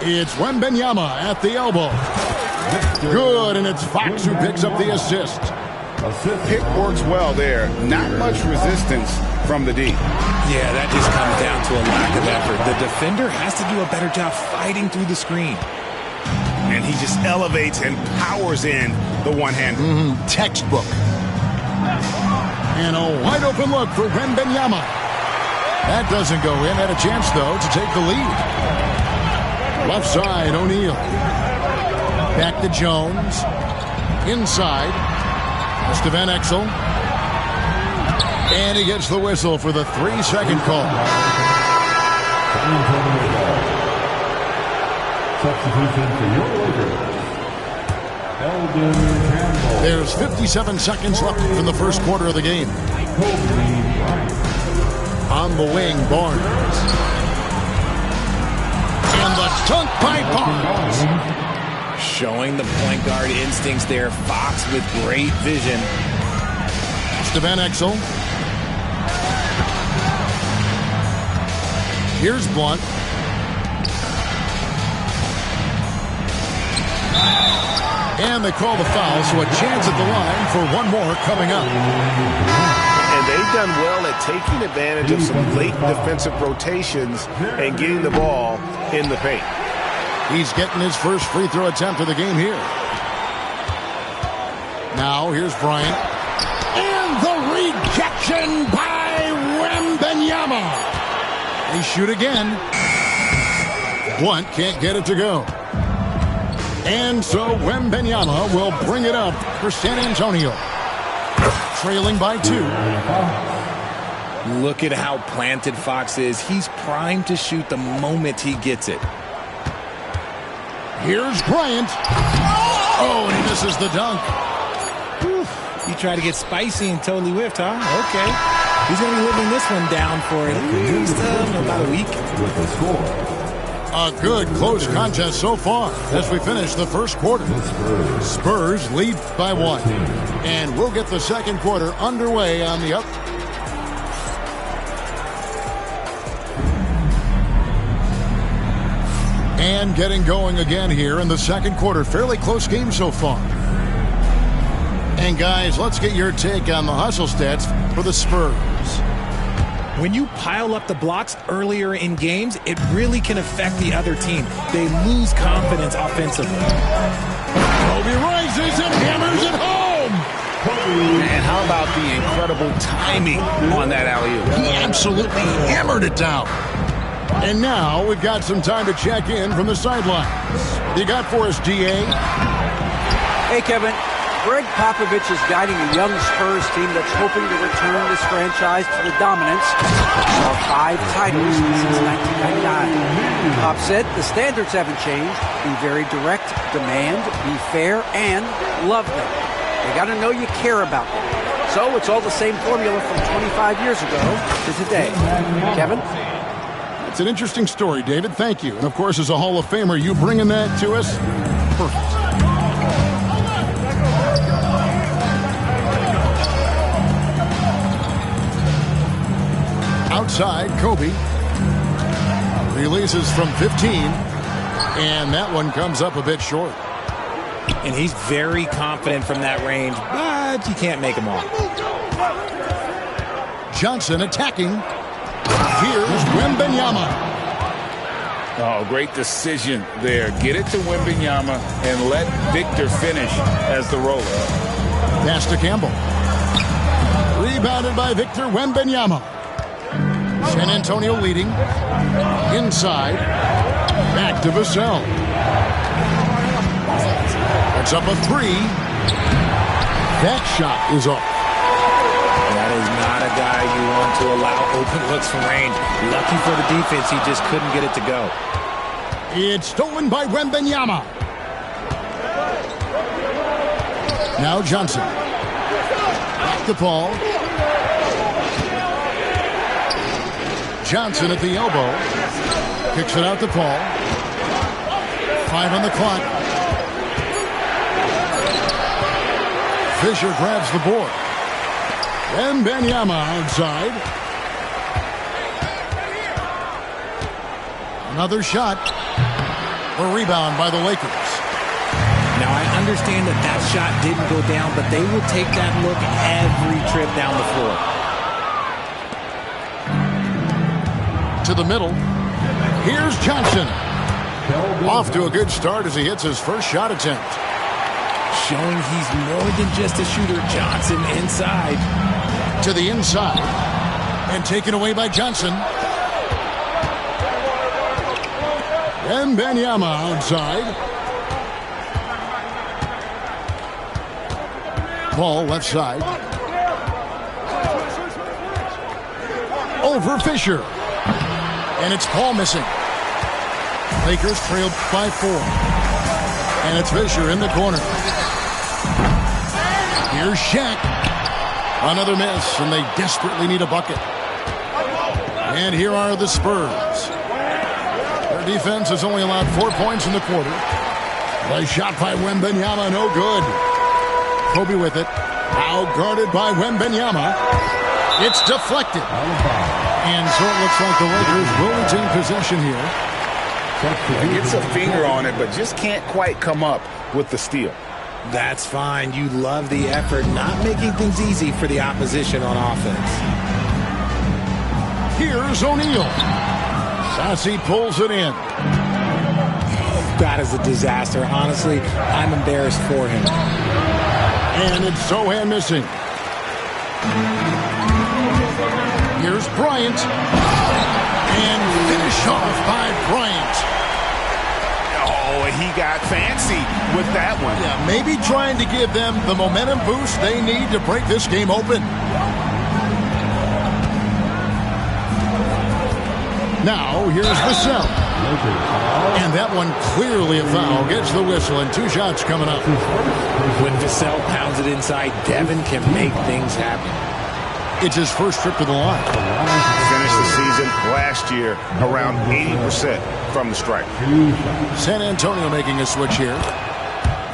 S6: It's Wembanyama at the elbow. Good, and it's Fox who picks up the assist.
S7: Pick works well there. Not much resistance from the D.
S3: Yeah, that just comes down to a lack of effort. The defender has to do a better job fighting through the screen.
S7: And he just elevates and powers in the one-hander.
S6: Textbook. And a wide open look for Wembanyama. That doesn't go in. Had a chance, though, to take the lead. Left side, O'Neal. Back to Jones. Inside. It's to Van Exel. And he gets the whistle for the 3-second call.
S5: Substitution for your Lakers. Eldon Campbell.
S6: There's 57 seconds left in the first quarter of the game. On the wing, Barnes. And the dunk by Barnes.
S3: Showing the point guard instincts there. Fox with great vision.
S6: to Van Exel. Here's Blunt. And they call the foul, so a chance at the line for one more coming up.
S10: And they've done well at taking advantage of some late defensive rotations and getting the ball in the paint.
S6: He's getting his first free throw attempt of the game here. Now here's Bryant. And the rejection by Wembanyama. They shoot again. Blunt can't get it to go. And so Wembanyama will bring it up for San Antonio. Trailing by 2.
S3: Look at how planted Fox is. He's primed to shoot the moment he gets it.
S6: Here's Bryant. Oh, and he misses the dunk.
S3: Whew. You try to get spicy and totally whiffed, huh? Okay. He's going to be living this one down for at least about a week.
S5: With the score.
S6: A good close contest so far as we finish the first quarter. Spurs lead by 1. And we'll get the second quarter underway on the up. And getting going again here in the second quarter. Fairly close game so far. And guys, let's get your take on the hustle stats for the Spurs.
S3: When you pile up the blocks earlier in games, it really can affect the other team. They lose confidence offensively.
S6: Kobe rises and hammers it home.
S7: And how about the incredible timing on that alley-oop?
S6: He absolutely hammered it down. And now we've got some time to check in from the sidelines. You got for us, DA?
S9: Hey, Kevin. Greg Popovich is guiding a young Spurs team that's hoping to return this franchise to the dominance of 5 titles since 1999. Pop said the standards haven't changed. Be very direct, demand, be fair, and love them. They got to know you care about them. So it's all the same formula from 25 years ago to today. Kevin?
S6: It's an interesting story, David. Thank you. And, of course, as a Hall of Famer, you bringing that to us? Perfect. Outside, Kobe releases from 15, and that one comes up a bit short.
S3: And he's very confident from that range, but you can't make him all.
S6: Johnson attacking. Here's Wembanyama.
S7: Oh, great decision there. Get it to Wembanyama and let Victor finish as the roller.
S6: Pass to Campbell. Rebounded by Victor Wembanyama. San Antonio leading. Inside. Back to Vassell. That's up a 3. That shot is off.
S3: That is not a guy you want to allow open looks from range. Lucky for the defense, he just couldn't get it to go.
S6: It's stolen by Wembanyama. Now Johnson. Back to Paul. Johnson at the elbow. Kicks it out to Paul. 5 on the clock. Fisher grabs the board. Wembanyama outside. Another shot. A rebound by the Lakers.
S3: Now, I understand that that shot didn't go down, but they will take that look every trip down the floor.
S6: To the middle. Here's Johnson. Off to a good start as he hits his first shot attempt.
S3: Showing he's more than just a shooter. Johnson inside.
S6: To the inside. And taken away by Johnson. Wembanyama outside. Paul left side. Over Fisher. And it's Paul missing. Lakers trailed by 4. And it's Fisher in the corner. Here's Shaq. Another miss, and they desperately need a bucket. And here are the Spurs. Their defense has only allowed 4 points in the quarter. A shot by Wembanyama, no good. Kobe with it. Now guarded by Wembanyama. It's deflected. And so it looks like the Lakers will retain possession here.
S7: Gets a finger on it, but just can't quite come up with the steal.
S3: That's fine. You love the effort, not making things easy for the opposition on offense.
S6: Here's O'Neal. Sassy pulls it in.
S3: That is a disaster. Honestly, I'm embarrassed for him.
S6: And it's Sohan missing. Here's Bryant. And finish off by Bryant.
S7: Oh, he got fancy with that one.
S6: Yeah, maybe trying to give them the momentum boost they need to break this game open. Now, here's Vassell. And that one clearly a foul. Gets the whistle, and 2 shots coming up.
S3: When Vassell pounds it inside, Devin can make things happen.
S6: It's his first trip to the line.
S10: Finished the season last year around 80% from the stripe.
S6: San Antonio making a switch here.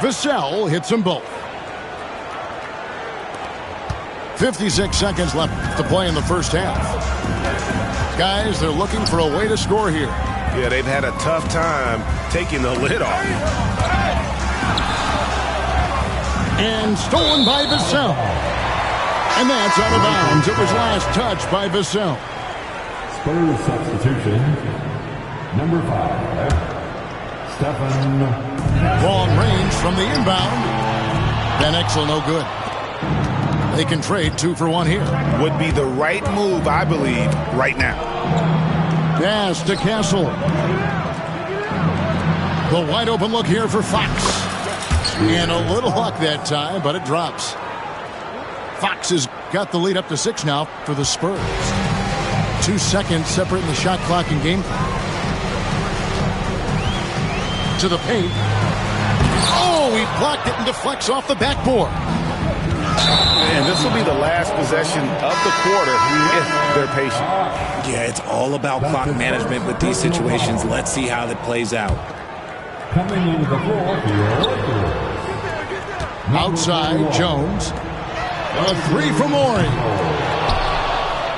S6: Vassell hits them both. 56 seconds left to play in the first half. Guys, they're looking for a way to score here.
S10: Yeah, they've had a tough time taking the lid off.
S6: And stolen by Vassell. And that's out of bounds. It was last touched by Vassell.
S5: Spurs substitution. Number 5. Stephen.
S6: Long range from the inbound. Van Exel no good. They can trade 2 for 1 here.
S10: Would be the right move, I believe, right now.
S6: Pass to Castle. The wide open look here for Fox. And a little luck that time, but it drops. Fox has got the lead up to 6 now for the Spurs. 2 seconds separating the shot clock and game clock. To the paint. Oh, he blocked it and deflects off the backboard.
S10: And this will be the last possession of the quarter if they're patient.
S3: Yeah, it's all about clock management with these situations. Let's see how that plays out.
S5: Coming into the floor for your Lakers.
S6: Outside, Jones. A 3 from Ori.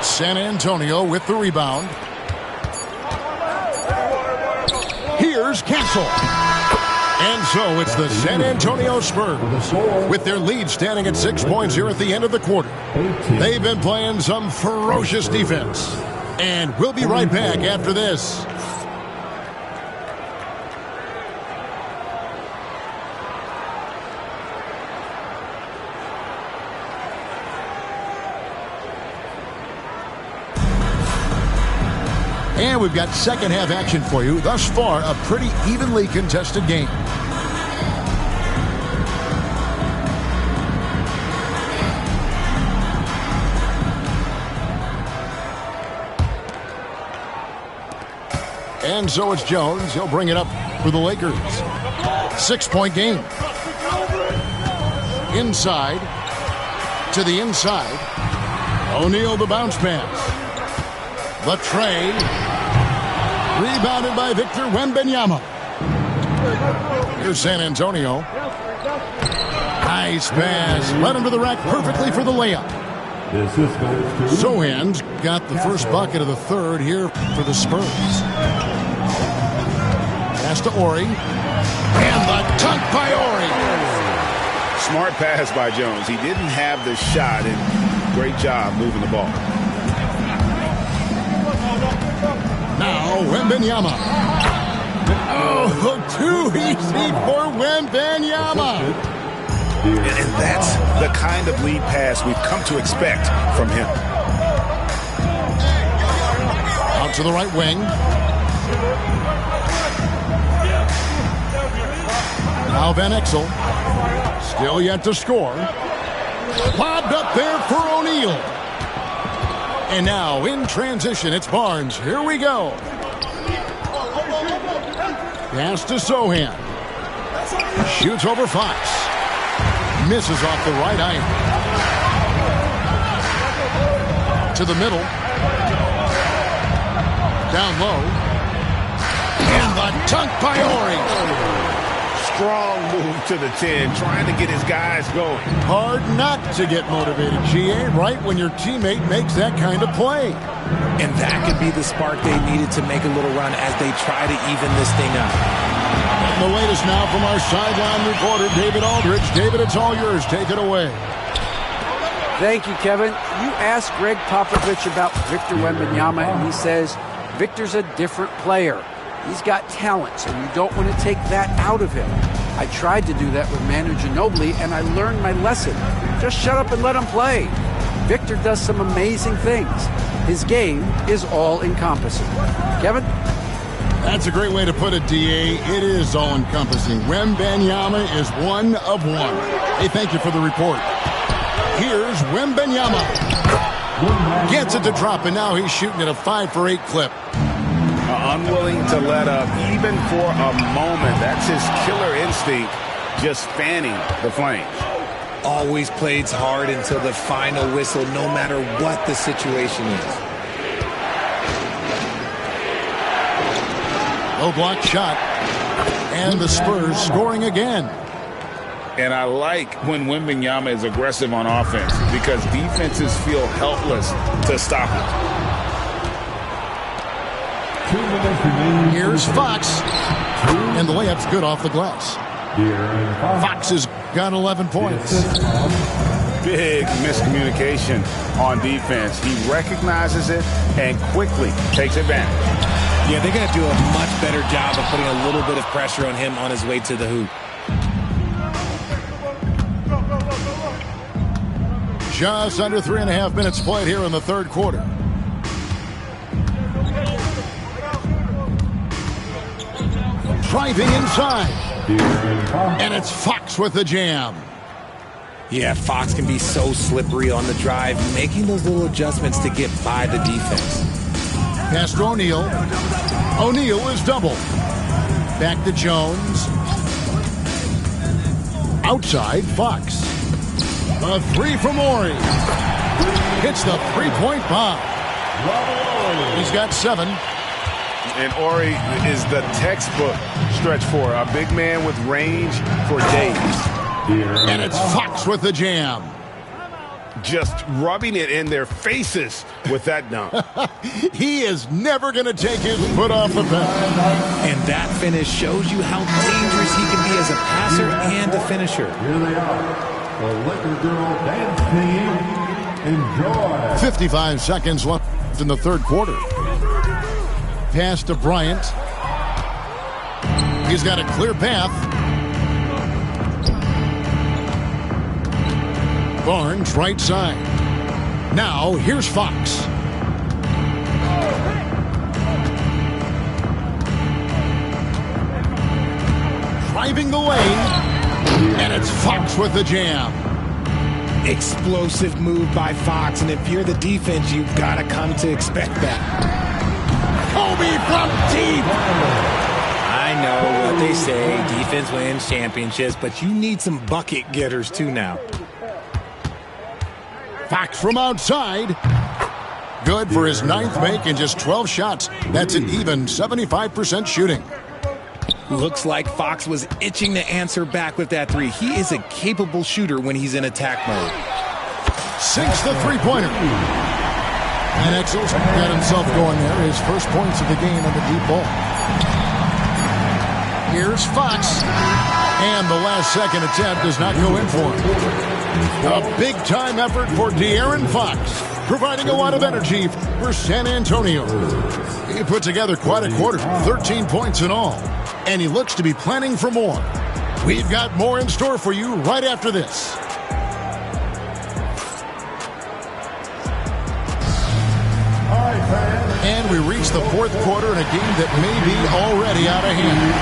S6: San Antonio with the rebound. Here's Castle. And so it's the San Antonio Spurs with their lead standing at 6 points here at the end of the quarter. They've been playing some ferocious defense. And we'll be right back after this. And we've got second half action for you. Thus far, a pretty evenly contested game. And so it's Jones. He'll bring it up for the Lakers. 6-point game. Inside. To the inside. O'Neal the bounce pass. The tray. Rebounded by Victor Wembanyama. Here's San Antonio. Nice pass. Led him to the rack perfectly for the layup. Sohan's got the first bucket of the third here for the Spurs. Pass to Ori. And the dunk by Ori.
S7: Smart pass by Jones. He didn't have the shot, and great job moving the ball.
S6: Now Wembanyama. Oh, too easy for Wembanyama.
S10: And that's the kind of lead pass we've come to expect from him.
S6: Out to the right wing. Now Van Exel. Still yet to score. Lobbed up there for O'Neal. And now in transition, it's Barnes. Here we go. Pass to Sohan. Shoots over Fox. Misses off the right iron. To the middle. Down low. And the dunk by Ori.
S7: strong move to the 10, trying to get his guys going.
S6: Hard not to get motivated, GA, right when your teammate makes that kind of play.
S3: And that could be the spark they needed to make a little run as they try to even this thing up.
S6: And the latest now from our sideline reporter, David Aldridge. David, it's all yours. Take it away.
S9: Thank you, Kevin. You asked Greg Popovich about Victor Wembanyama, and he says Victor's a different player. He's got talent, so you don't want to take that out of him. I tried to do that with Manu Ginobili, and I learned my lesson. Just shut up and let him play. Victor does some amazing things. His game is all-encompassing. Kevin?
S6: That's a great way to put it, DA. It is all-encompassing. Wembanyama is one of one. Hey, thank you for the report. Here's Wembanyama. Gets it to drop, and now he's shooting at a 5-for-8 clip.
S7: Unwilling to let up, even for a moment. That's his killer instinct, just fanning the flames.
S3: Always plays hard until the final whistle, no matter what the situation is.
S6: Low block shot. And the Spurs scoring again.
S7: And I like when Wembanyama is aggressive on offense because defenses feel helpless to stop him.
S6: Here's Fox. And the layup's good off the glass. Fox has got 11 points.
S7: Big miscommunication on defense. He recognizes it and quickly takes advantage.
S3: Yeah, they're going to do a much better job of putting a little bit of pressure on him on his way to the hoop.
S6: Just under 3.5 minutes played here in the third quarter. Driving inside. And it's Fox with the jam.
S3: Yeah, Fox can be so slippery on the drive, making those little adjustments to get by the defense.
S6: Pass to O'Neal. O'Neal is double. Back to Jones. Outside, Fox. A three from Ori. Hits the three-point bomb. He's got 7.
S10: And Ori is the textbook stretch four. A big man with range for days.
S6: And it's Fox with the jam.
S10: Just rubbing it in their faces with that dunk.
S6: He is never going to take his foot off the pedal.
S3: And that finish shows you how dangerous he can be as a passer and a finisher.
S5: Here they are. The Liquor Girl Dance Team. Enjoy.
S6: 55 seconds left in the third quarter. Pass to Bryant. He's got a clear path. Barnes right side. Now here's Fox. Driving the lane. And it's Fox with the jam.
S3: Explosive move by Fox, and if you're the defense, you've got to come to expect that.
S6: Kobe from deep.
S3: I know what they say, defense wins championships, but you need some bucket getters too now.
S6: Fox from outside. Good for his 9th make and just 12 shots. That's an even 75% shooting.
S3: Looks like Fox was itching to answer back with that 3. He is a capable shooter when he's in attack mode.
S6: Sinks the three-pointer. And Exel's got himself going there. His first points of the game on the deep ball. Here's Fox. And the last second attempt does not go in for him. A big-time effort for De'Aaron Fox, providing a lot of energy for San Antonio. He put together quite a quarter, 13 points in all. And he looks to be planning for more. We've got more in store for you right after this. And we reach the fourth quarter in a game that may be already out of hand.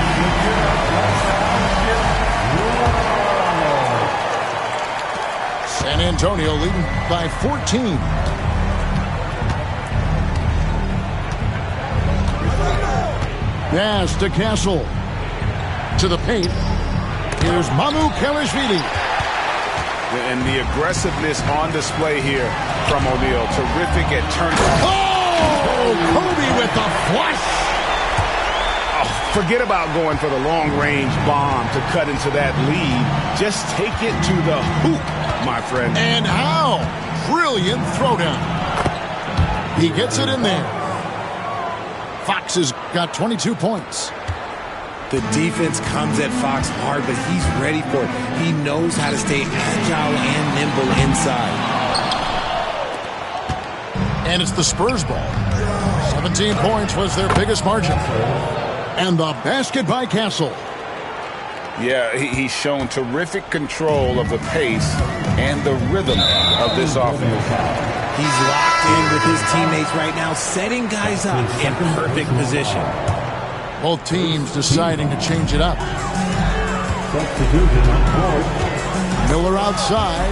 S6: San Antonio leading by 14. Pass to Castle. To the paint. Here's Mamu Kelishvili.
S10: And the aggressiveness on display here from O'Neal. Terrific at turning.
S6: Oh! Kobe with the flush.
S10: A
S2: Forget about going for the long-range bomb to cut into that lead. Just take it to the hoop, my friend.
S6: And how? Brilliant throwdown. He gets it in there. Fox has got 22 points.
S3: The defense comes at Fox hard, but he's ready for it. He knows how to stay agile and nimble inside.
S6: And it's the Spurs ball. 17 points was their biggest margin. And the basket by Castle.
S7: Yeah, he's shown terrific control of the pace and the rhythm of this offense.
S3: He's locked in with his teammates right now, setting guys up in perfect position.
S6: Both teams deciding to change it up. Miller outside.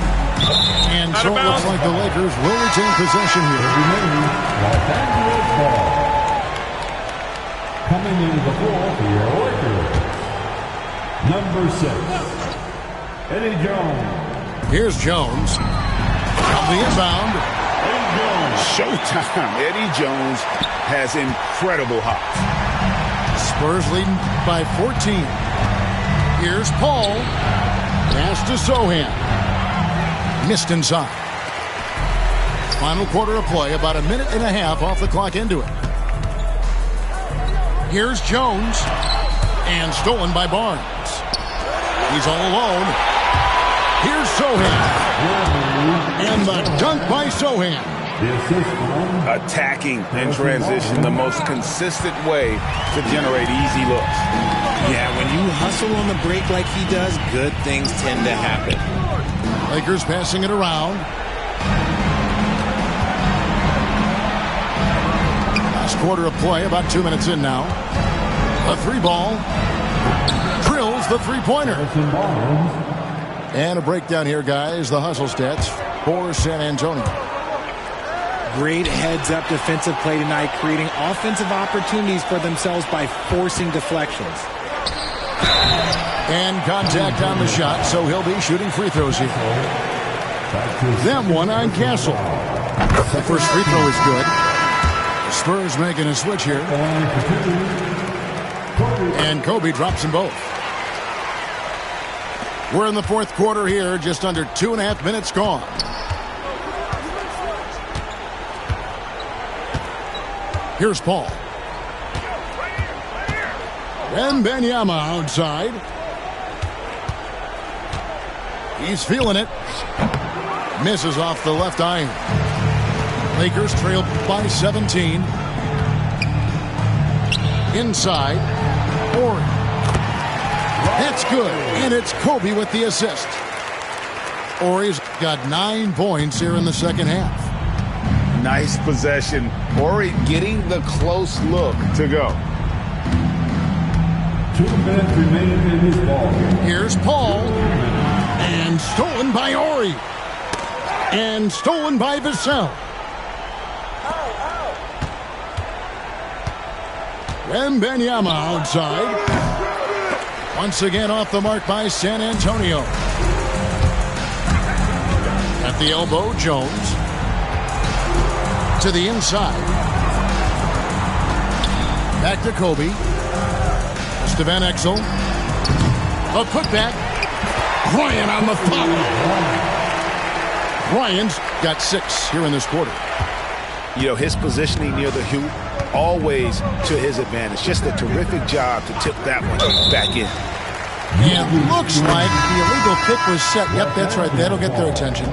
S6: And so it looks like the Lakers will retain possession here.
S5: Coming into the ball for your Lakers, number 6, Eddie Jones.
S6: Here's Jones. On the inbound.
S5: Eddie Jones.
S7: Showtime. Eddie Jones has incredible hops.
S6: Spurs leading by 14. Here's Paul. Pass to Sohan. Missed inside. Final quarter of play, about a minute and a half off the clock into it. Here's Jones. And stolen by Barnes. He's all alone. Here's Sohan. And the dunk by Sohan.
S7: Attacking in transition, the most consistent way to generate easy looks.
S3: Yeah, when you hustle on the break like he does, good things tend to happen.
S6: Lakers passing it around. Last quarter of play, about 2 minutes in now. A three ball. Drills the three-pointer. And a breakdown here, guys. The hustle stats for San Antonio.
S3: Great heads-up defensive play tonight, creating offensive opportunities for themselves by forcing deflections.
S6: And contact on the shot, so he'll be shooting free throws here. Them one on Castle. The first free throw is good. The Spurs making a switch here. And Kobe drops them both. We're in the fourth quarter here, just under 2.5 minutes gone. Here's Paul. Wembanyama outside. He's feeling it. Misses off the left iron. Lakers trail by 17. Inside. Ori. That's good. And it's Kobe with the assist. Ori's got 9 points here in the second half.
S7: Nice possession. Ori getting the close look to go.
S5: 2 minutes remaining in this ball.
S6: Here's Paul. And stolen by Ori. And stolen by Vassell. Wembanyama outside. Once again off the mark by San Antonio. At the elbow, Jones. To the inside. Back to Kobe. To Van Exel. A putback. Bryant on the foul. Bryant's got 6 here in this quarter.
S2: You know, his positioning near the hoop, always to his advantage. Just a terrific job to tip that one back in.
S6: And looks like the illegal pick was set. Yep, that's right. That'll get their attention.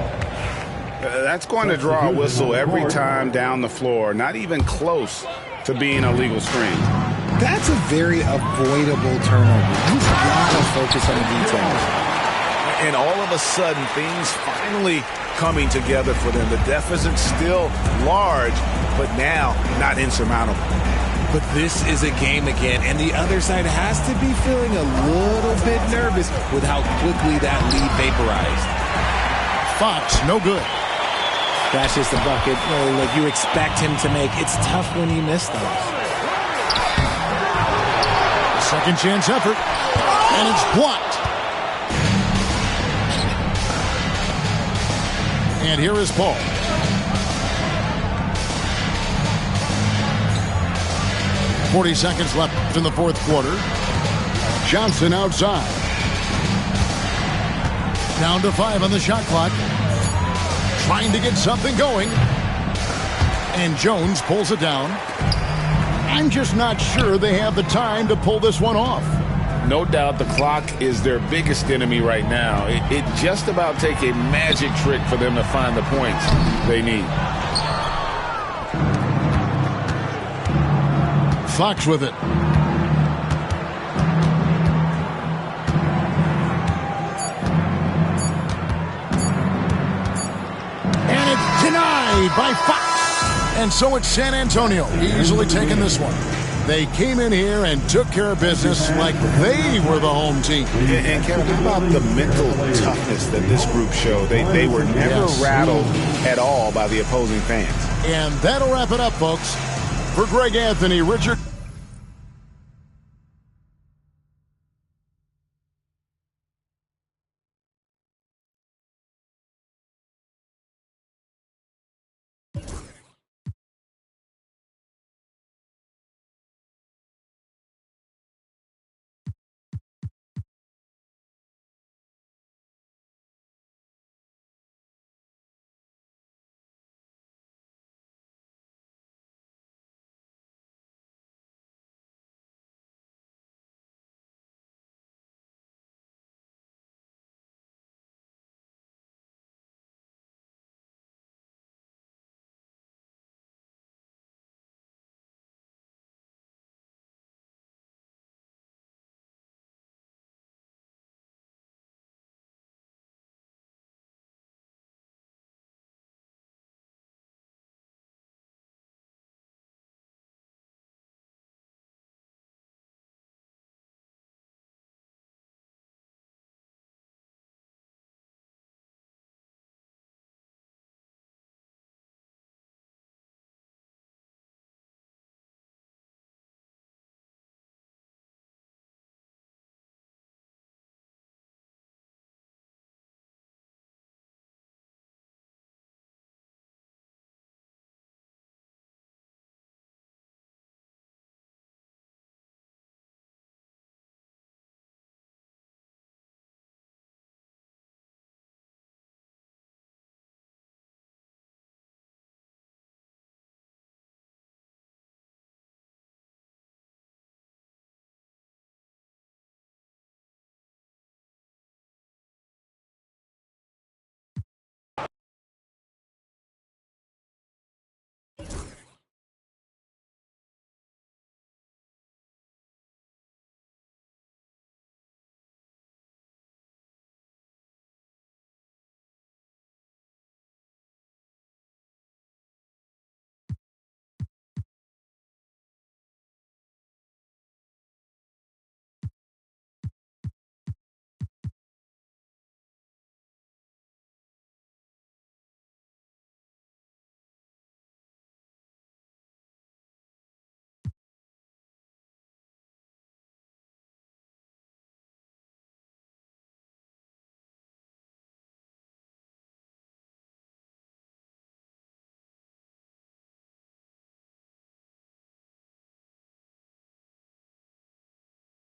S7: That's going to draw a whistle every time down the floor. Not even close to being a legal screen.
S3: That's a very avoidable turnover. You've got to focus on the details.
S2: And all of a sudden, things finally coming together for them. The deficit still large, but now not insurmountable.
S3: But this is a game again, and the other side has to be feeling a little bit nervous with how quickly that lead vaporized.
S6: Fox, no good.
S3: That's just a bucket like you expect him to make. It's tough when you miss those.
S6: Second chance effort, and it's blocked. And here is Paul. 40 seconds left in the fourth quarter. Johnson outside. Down to 5 on the shot clock. Trying to get something going. And Jones pulls it down. I'm just not sure they have the time to pull this one off.
S7: No doubt the clock is their biggest enemy right now. It just about take a magic trick for them to find the points they need.
S6: Fox with it. And it's denied by Fox. And so it's San Antonio easily taking this one. They came in here and took care of business like they were the home team.
S7: And Kevin, how about the mental toughness that this group showed? They were never rattled at all by the opposing fans.
S6: And that'll wrap it up, folks. For Greg Anthony, Richard